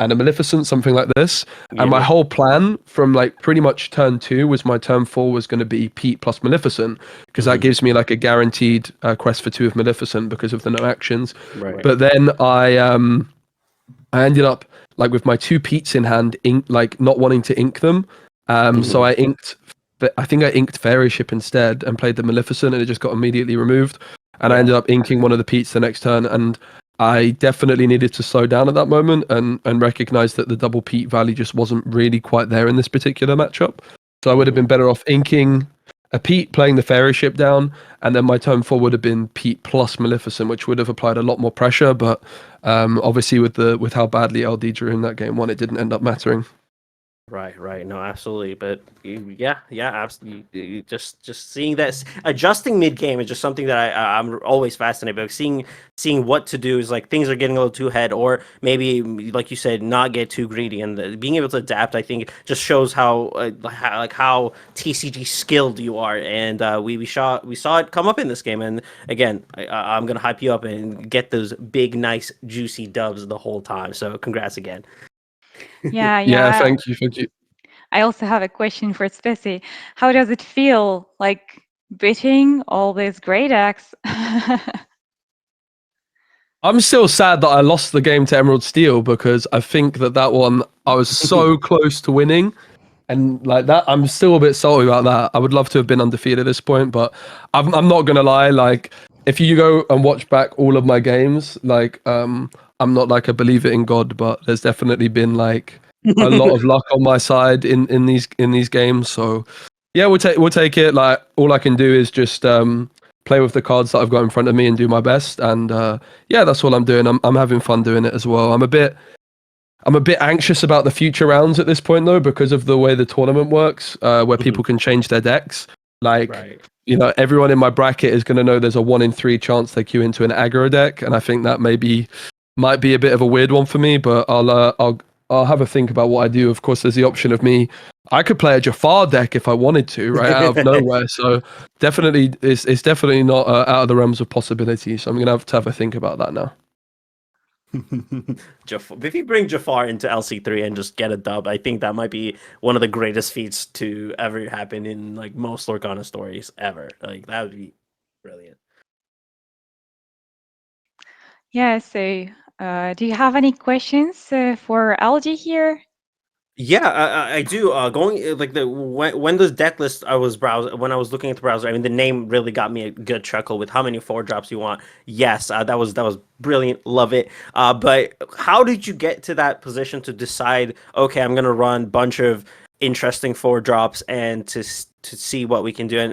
and a Maleficent, something like this. And my whole plan from like pretty much turn 2 was my turn 4 was going to be Pete plus Maleficent, because that gives me like a guaranteed quest for 2 of Maleficent because of the no actions. But then I ended up like with my 2 Peats in hand, like not wanting to ink them. So I inked, but I think I inked Fairy Ship instead and played the Maleficent, and it just got immediately removed. And I ended up inking one of the Peats the next turn, and I definitely needed to slow down at that moment and recognize that the double Pete value just wasn't really quite there in this particular matchup. So I would have been better off inking a Pete, playing the Fairy Ship down, and then my turn 4 would have been Pete plus Maleficent, which would have applied a lot more pressure. But obviously with how badly LD drew in that game 1, it didn't end up mattering. Right. No, absolutely. But yeah, absolutely. Just seeing that, adjusting mid game is just something that I'm always fascinated by. Seeing what to do is like things are getting a little too ahead, or maybe like you said, not get too greedy, and being able to adapt. I think just shows how TCG skilled you are, and we saw it come up in this game. And again, I'm gonna hype you up and get those big, nice, juicy dubs the whole time. So congrats again. Yeah. Thank you. I also have a question for Speci. How does it feel like beating all these great decks? I'm still sad that I lost the game to Emerald Steel because I think that one I was so close to winning, and like that, I'm still a bit salty about that. I would love to have been undefeated at this point, but I'm not gonna lie. Like, if you go and watch back all of my games, like, I'm not like a believer in God, but there's definitely been like a lot of luck on my side in these games. So yeah, we'll take it. Like, all I can do is just play with the cards that I've got in front of me and do my best. And yeah, that's all I'm doing. I'm having fun doing it as well. I'm a bit anxious about the future rounds at this point though, because of the way the tournament works, where people can change their decks. Like, you know, everyone in my bracket is going to know there's a 1 in 3 chance they queue into an aggro deck, and I think that might be a bit of a weird one for me. But I'll have a think about what I do. Of course, there's the option of me. I could play a Jafar deck if I wanted to, right, out of nowhere. So definitely, it's definitely not out of the realms of possibility. So I'm gonna have a think about that now. If you bring Jafar into LC3 and just get a dub, I think that might be one of the greatest feats to ever happen in like most Lorcana stories ever. Like, that would be brilliant. Yeah, so do you have any questions for LG here? Yeah, I do. Going like when the deck list I was when I was looking at the browser. I mean, the name really got me a good chuckle with how many 4-drops you want. Yes, that was brilliant. Love it. But how did you get to that position to decide? Okay, I'm gonna run a bunch of interesting 4-drops and to see what we can do. And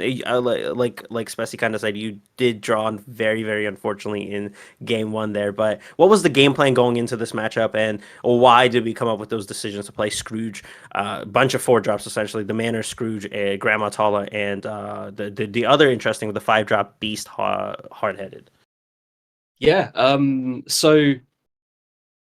like Speci kind of said, you did draw on very unfortunately in game 1 there. But what was the game plan going into this matchup, and why did we come up with those decisions to play Scrooge, a bunch of 4-drops essentially, the Manor Scrooge, Grandma Tala, and the other interesting with the 5-drop Beast Hard-Headed? Yeah, so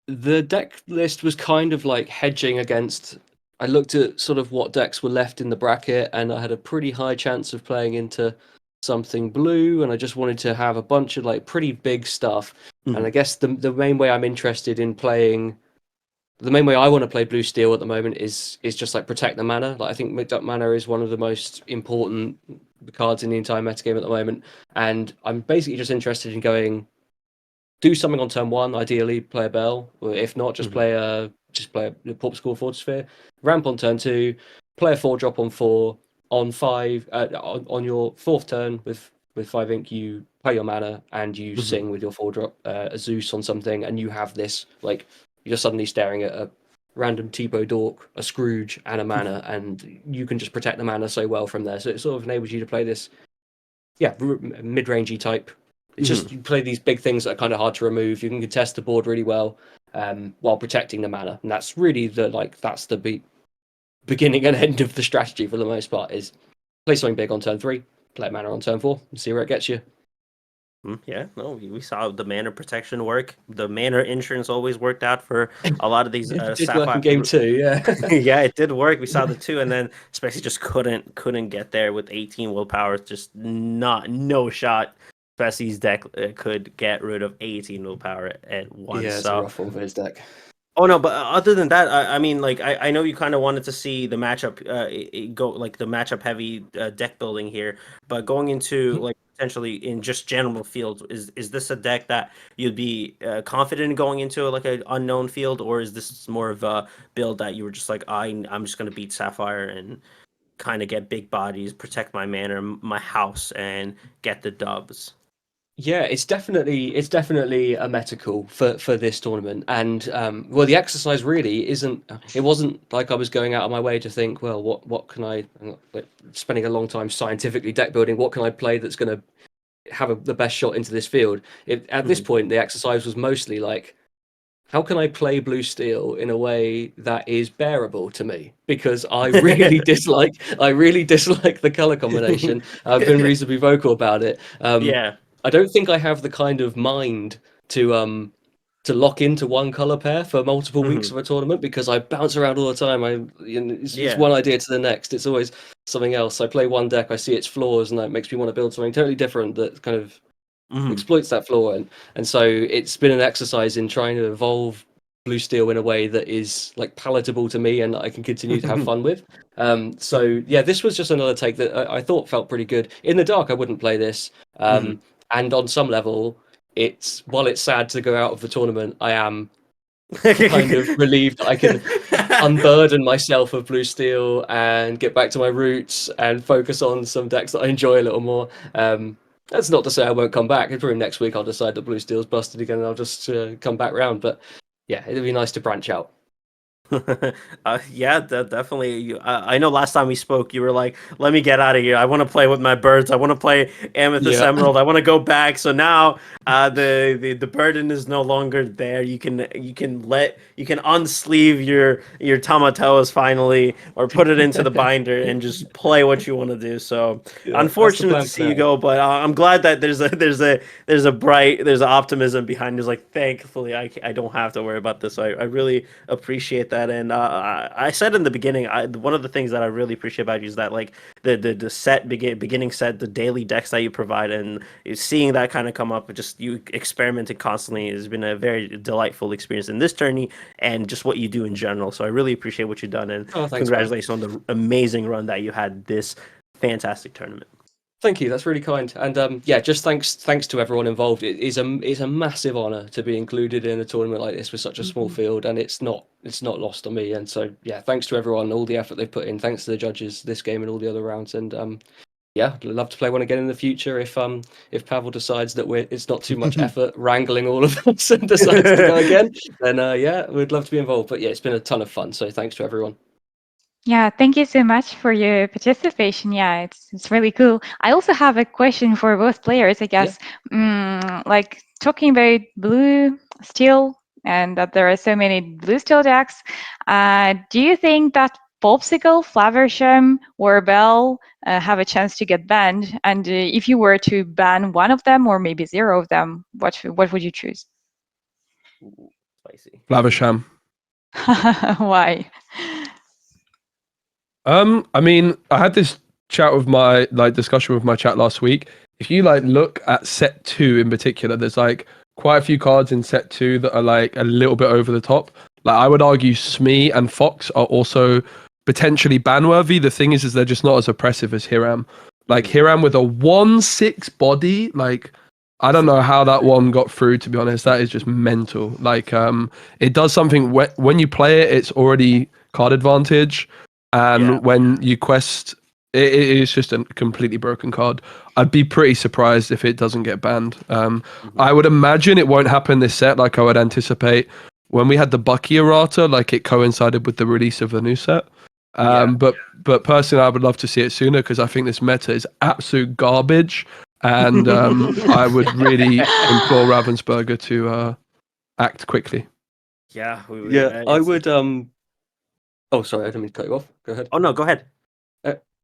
the deck list was kind of like hedging against. I looked at sort of what decks were left in the bracket, and I had a pretty high chance of playing into something blue, and I just wanted to have a bunch of like pretty big stuff. And I guess the main way I'm interested in playing, the main way I want to play blue steel at the moment is just like protect the mana. Like, I think mixed up mana is one of the most important cards in the entire metagame at the moment, and I'm basically just interested in going do something on turn 1, ideally play a bell, or if not, just play a Pulp School Forge Sphere. Ramp on turn 2, play a 4-drop on 4. On 5, on your 4th turn with 5 ink, you pay your mana and you sing with your 4-drop a Zeus on something, and you have this, like, you're suddenly staring at a random Tipo Dork, a Scrooge, and a mana, and you can just protect the mana so well from there. So it sort of enables you to play this, mid-rangey type. It's just you play these big things that are kind of hard to remove. You can contest the board really well while protecting the mana, and that's really that's the beginning and end of the strategy for the most part. Is play something big on turn 3, play mana on turn 4, and see where it gets you. Yeah, no, we saw the mana protection work. The mana insurance always worked out for a lot of these. It did work in game 2, yeah. Yeah, it did work. We saw the 2, and then Speci just couldn't get there with 18 willpower. Just no shot. Speci's deck could get rid of 18 willpower at once. Yeah, it's a rough one for his deck. Oh no, but other than that, I mean, like, I know you kind of wanted to see the matchup go, like, the matchup heavy deck building here, but going into like potentially in just general fields, is this a deck that you'd be confident in going into like an unknown field, or is this more of a build that you were just like, I'm just gonna beat Sapphire and kind of get big bodies, protect my mana, my house, and get the dubs? Yeah, it's definitely a meta call for this tournament, and the exercise really isn't. It wasn't like I was going out of my way to think, well, what can I? Like, spending a long time scientifically deck building. What can I play that's going to have the best shot into this field? At this point, the exercise was mostly like, how can I play blue steel in a way that is bearable to me? Because I really dislike the color combination. I've been reasonably vocal about it. Yeah. I don't think I have the kind of mind to lock into one color pair for multiple weeks of a tournament, because I bounce around all the time. It's one idea to the next. It's always something else. I play one deck, I see its flaws, and that makes me want to build something totally different that kind of exploits that flaw. And so it's been an exercise in trying to evolve blue steel in a way that is like palatable to me and that I can continue to have fun with. So yeah, this was just another take that I thought felt pretty good. In the dark, I wouldn't play this. And on some level, while it's sad to go out of the tournament, I am kind of relieved that I can unburden myself of blue steel and get back to my roots and focus on some decks that I enjoy a little more. That's not to say I won't come back. Probably next week I'll decide that blue steel's busted again and I'll just come back round. But yeah, it'd be nice to branch out. Yeah, definitely. I know last time we spoke, you were like, "Let me get out of here. I want to play with my birds. I want to play Amethyst Emerald. I want to go back." So now, the burden is no longer there. You can unsleeve your Tamatoas finally, or put it into the binder and just play what you want to do. So unfortunate to see you go, but I'm glad that there's an optimism behind it. It's like, thankfully, I don't have to worry about this. So I really appreciate that. And I said in the beginning, one of the things that I really appreciate about you is that like the set beginning set, the daily decks that you provide, and seeing that kind of come up, just you experimenting constantly has been a very delightful experience in this tourney and just what you do in general. So I really appreciate what you've done, and congratulations on the amazing run that you had this fantastic tournament. Thank you. That's really kind. And yeah, just thanks to everyone involved. It's a massive honor to be included in a tournament like this with such a small field, and it's not lost on me. And so yeah, thanks to everyone, all the effort they've put in. Thanks to the judges this game and all the other rounds. And yeah, I'd love to play one again in the future if Pavel decides that it's not too much effort wrangling all of us and decides to go again. Then yeah, we'd love to be involved. But yeah, it's been a ton of fun. So thanks to everyone. Yeah, thank you so much for your participation. Yeah, it's really cool. I also have a question for both players, I guess. Like talking about blue steel and that there are so many blue steel decks. Do you think that Popsicle, Flaversham, or Bell have a chance to get banned? And if you were to ban one of them or maybe zero of them, what would you choose? Spicy. Flaversham. Why? I mean, I had this chat with my discussion with my chat last week. If you look at set 2 in particular, there's quite a few cards in set 2 that are a little bit over the top. I would argue Smee and Fox are also potentially ban worthy. The thing is they're just not as oppressive as Hiram. Hiram with a 1/6 body, I don't know how that one got through, to be honest. That is just mental. It does something when you play it, it's already card advantage. And when you quest, it is just a completely broken card. I'd be pretty surprised if it doesn't get banned. I would imagine it won't happen this set. I would anticipate when we had the Bucky errata, it coincided with the release of the new set. But personally, I would love to see it sooner because I think this meta is absolute garbage. And I would really implore Ravensburger to act quickly. Yeah, I would. Oh, sorry, I didn't mean to cut you off. Go ahead. Oh no, go ahead.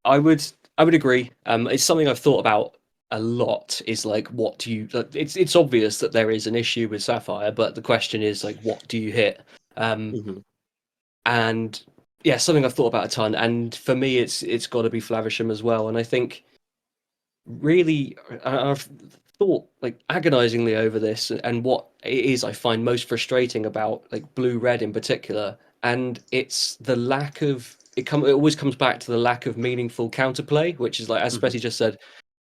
I would agree. It's something I've thought about a lot. Is what do you? It's obvious that there is an issue with Sapphire, but the question is what do you hit? And yeah, something I've thought about a ton. And for me, it's got to be Flaversham as well. And I think really, I've thought agonizingly over this and what it is I find most frustrating about blue red in particular. And it's the lack of it always comes back to the lack of meaningful counterplay, which is as Speci just said,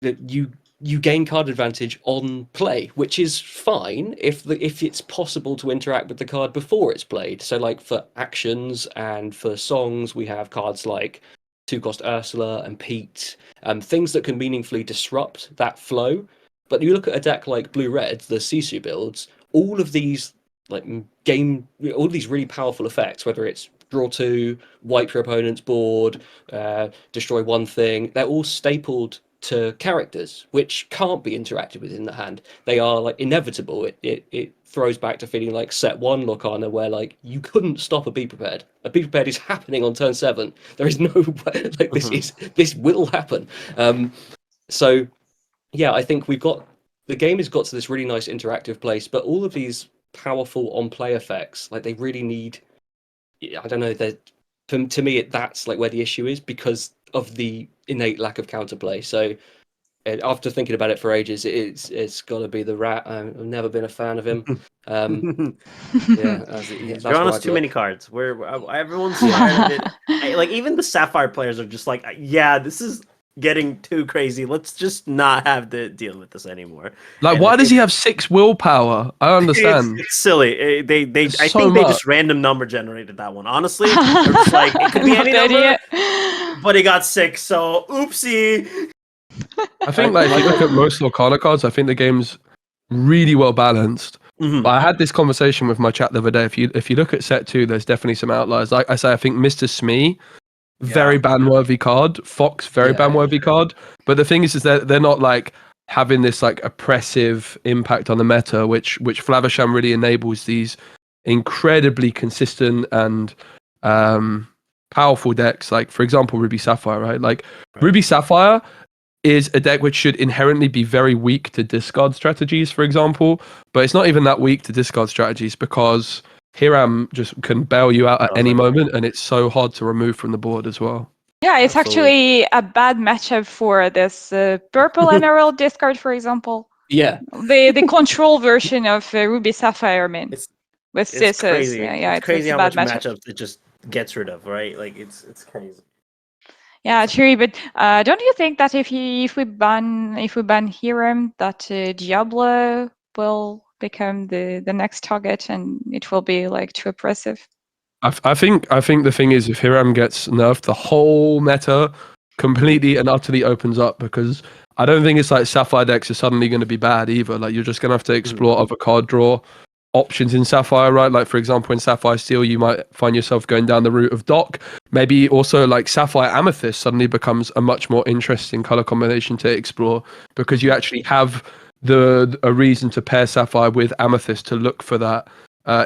that you gain card advantage on play, which is fine if it's possible to interact with the card before it's played. So for actions and for songs, we have cards like 2-cost Ursula and Pete, things that can meaningfully disrupt that flow. But you look at a deck like blue red, the Sisu builds, all of these all these really powerful effects, whether it's draw 2, wipe your opponent's board, destroy one thing, they're all stapled to characters which can't be interacted with in the hand. They are inevitable. It throws back to feeling like set 1 Lorcana, where you couldn't stop a Be Prepared. A Be Prepared is happening on turn 7. There is no way this will happen. So yeah, I think the game has got to this really nice interactive place, but all of these powerful on play effects, they really need, I don't know, that to me that's where the issue is, because of the innate lack of counterplay. So after thinking about it for ages, it's got to be the Rat. I've never been a fan of him. Yeah, Yeah, that's drawing where us I'd too look. many cards. Everyone's tired of it. Like even the Sapphire players are just like, yeah, this is getting too crazy. Let's just not have to deal with this anymore. Like, And why does he have 6 willpower? I don't understand. it's silly. It's I so think they much. just random number generated that one. Honestly, they're just like it could be any Not number, idiot. but he got 6, so oopsie. I think like if you look at most Lorcana cards, I think the game's really well balanced. Mhm. But I had this conversation with my chat the other day. If you look at set 2, there's definitely some outliers. Like I say, I think Mr. Smee, very Yeah. ban-worthy card. Fox, very Yeah. ban-worthy card. But the thing is that they're not like having this like oppressive impact on the meta, which Flavisham really enables these incredibly consistent and powerful decks. Like for example, Ruby Sapphire, right? Like Ruby Sapphire is a deck which should inherently be very weak to discard strategies, for example. But it's not even that weak to discard strategies because Hiram just can bail you out at any moment, and it's so hard to remove from the board as well. Yeah, it's Absolutely. actually a bad matchup for this purple emerald discard, for example. Yeah. The control version of Ruby Sapphire, man. It's With it's Cissus. crazy. Yeah, It's crazy it's a how bad much matchup. matchups it just gets rid of, right? Like it's crazy. Yeah, true. But don't you think that if we ban Hiram, that Diablo will become the next target, and it will be like too oppressive? I think the thing is if Hiram gets nerfed, the whole meta completely and utterly opens up because I don't think it's like Sapphire decks are suddenly going to be bad either. Like you're just going to have to explore other card draw options in Sapphire, right? Like for example, in Sapphire Steel, you might find yourself going down the route of Dock. Maybe also like Sapphire Amethyst suddenly becomes a much more interesting color combination to explore because you actually have a reason to pair Sapphire with Amethyst to look for that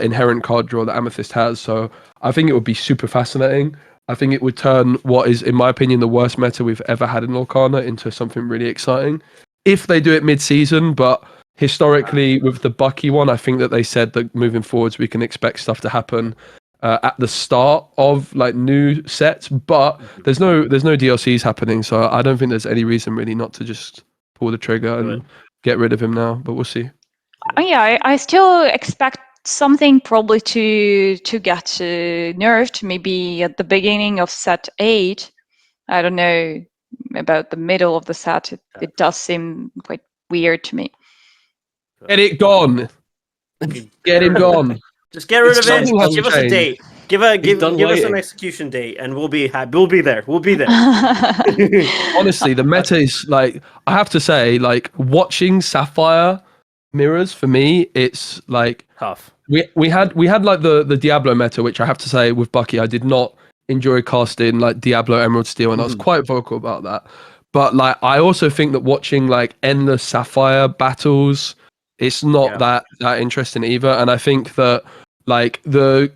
inherent card draw that Amethyst has. So I think it would be super fascinating. I think it would turn what is, in my opinion, the worst meta we've ever had in Lorcana into something really exciting. If they do it mid-season, but historically with the Bucky one, I think that they said that moving forwards we can expect stuff to happen at the start of like new sets, but there's no DLCs happening, so I don't think there's any reason really not to just pull the trigger and get rid of him now. But we'll see. Oh, yeah, I still expect something probably to get nerfed, maybe at the beginning of set 8. I don't know about the middle of the set. It does seem quite weird to me. Get it gone. Get him gone. Just get rid of it. Something has Give to us a change. date. Give us an waiting. execution date, and we'll be happy. We'll be there. We'll be there. Honestly, the meta is like I have to say, like watching Sapphire mirrors for me, it's like Tough. we had like the Diablo meta, which I have to say with Bucky, I did not enjoy casting like Diablo Emerald Steel, and I was quite vocal about that. But like I also think that watching like endless Sapphire battles, it's not that interesting either. And I think that like the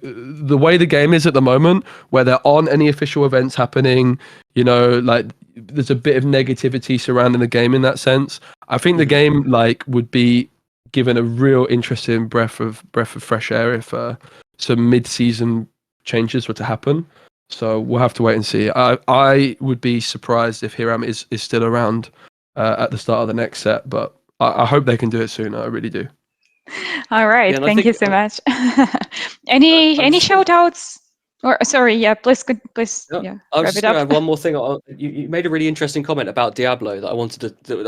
way the game is at the moment, where there aren't any official events happening, you know, like there's a bit of negativity surrounding the game in that sense. I think the game like would be given a real interesting breath of fresh air if some mid-season changes were to happen. So we'll have to wait and see. I would be surprised if Hiram is still around at the start of the next set, but I hope they can do it sooner. I really do. All right, Yeah, thank you so much. Any shout outs? Or sorry, yeah, please, yeah. I was wrap just it going to up. add one more thing. You made a really interesting comment about Diablo that I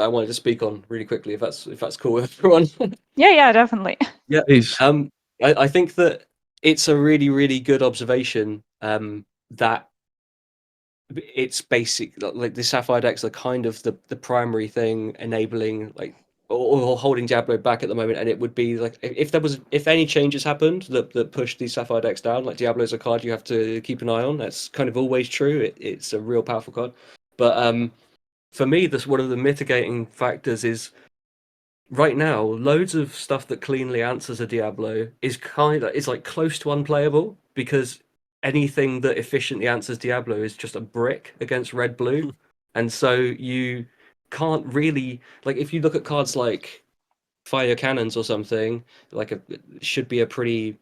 wanted to speak on really quickly, if that's cool with everyone. Yeah, definitely. Yeah. Please. I think that it's a really, really good observation that it's basic. Like the Sapphire decks are kind of the primary thing enabling like or holding Diablo back at the moment, and it would be like if any changes happened that pushed these Sapphire decks down, like Diablo's a card you have to keep an eye on. That's kind of always true. It's a real powerful card, but for me, that's one of the mitigating factors is right now loads of stuff that cleanly answers a Diablo is like close to unplayable because anything that efficiently answers Diablo is just a brick against red blue, and so you can't really like if you look at cards like fire cannons or something like should be a pretty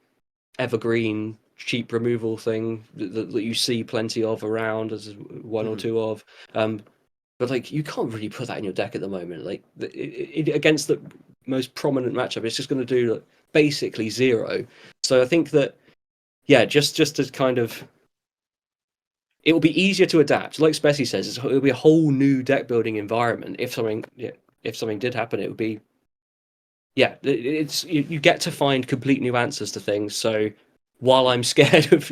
evergreen cheap removal thing that you see plenty of around as one or two of but like you can't really put that in your deck at the moment like against the most prominent matchup it's just going to do like basically zero. So I think that, yeah, just as kind of, it will be easier to adapt. Like Speci says, it will be a whole new deck building environment. If something did happen, it would be, yeah, it's you get to find complete new answers to things. So while I'm scared of,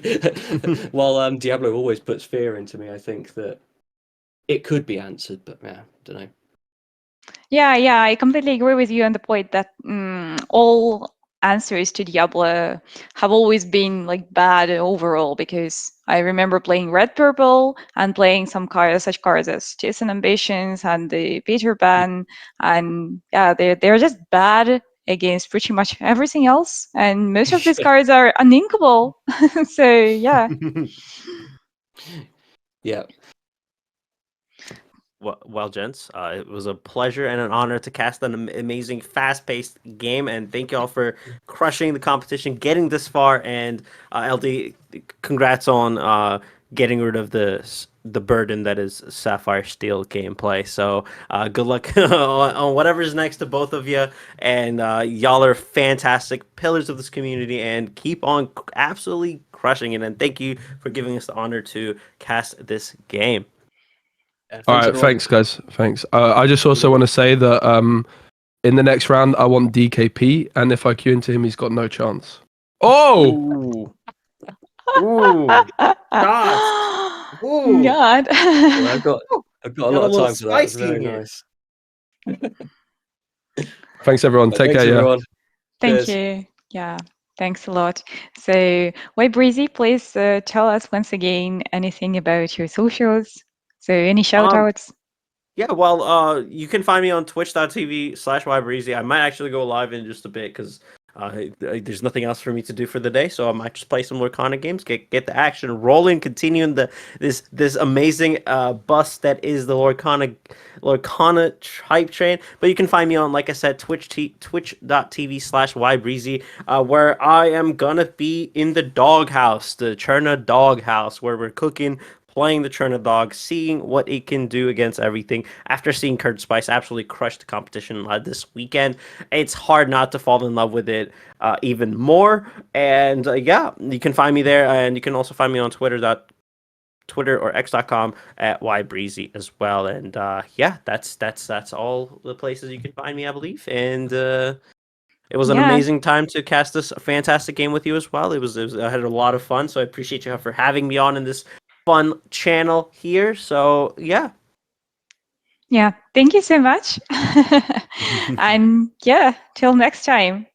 while Diablo always puts fear into me, I think that it could be answered. But yeah, I don't know. Yeah, I completely agree with you on the point that all answers to Diablo have always been like bad overall, because I remember playing Red Purple and playing some cards, such cards as Chase and Ambitions and the Peter Pan, and yeah, they're just bad against pretty much everything else, and most of these cards are uninkable. So yeah. Yeah. Well, gents, it was a pleasure and an honor to cast an amazing, fast-paced game, and thank you all for crushing the competition, getting this far. And LD, congrats on getting rid of the burden that is Sapphire Steel gameplay. So good luck on whatever's next to both of you, and y'all are fantastic pillars of this community, and keep on absolutely crushing it. And thank you for giving us the honor to cast this game. All right, everyone. thanks, guys. Thanks. I just also want to say that in the next round, I want DKP, and if I queue into him, he's got no chance. Oh! Ooh. Shots. Ooh. God. Yeah, I've got a Got lot a of little time for that. It's spicy very in here. nice. Thanks, everyone. Take Thanks, care, yeah. everyone. Thank Cheers. you. Yeah, thanks a lot. So, Ybreezy, please tell us once again anything about your socials. So, any shout outs? Yeah, well, you can find me on twitch.tv/Ybreezy. I might actually go live in just a bit because there's nothing else for me to do for the day, so I might just play some Lorcana games, get the action rolling, continuing this amazing bus that is the Lorcana hype train. But you can find me on, like I said, twitch.tv/Ybreezy, where I am gonna be in the doghouse, the Cherna doghouse, where we're cooking, playing the Cherna dog, seeing what it can do against everything. After seeing Kurt Spice absolutely crush the competition this weekend, it's hard not to fall in love with it even more. And yeah, you can find me there, and you can also find me on Twitter or x.com at Ybreezy as well. And yeah, that's all the places you can find me, I believe. And it was an amazing time to cast this fantastic game with you as well. It was I had a lot of fun, so I appreciate you for having me on in this fun channel here. So yeah. Yeah, thank you so much. And yeah, till next time.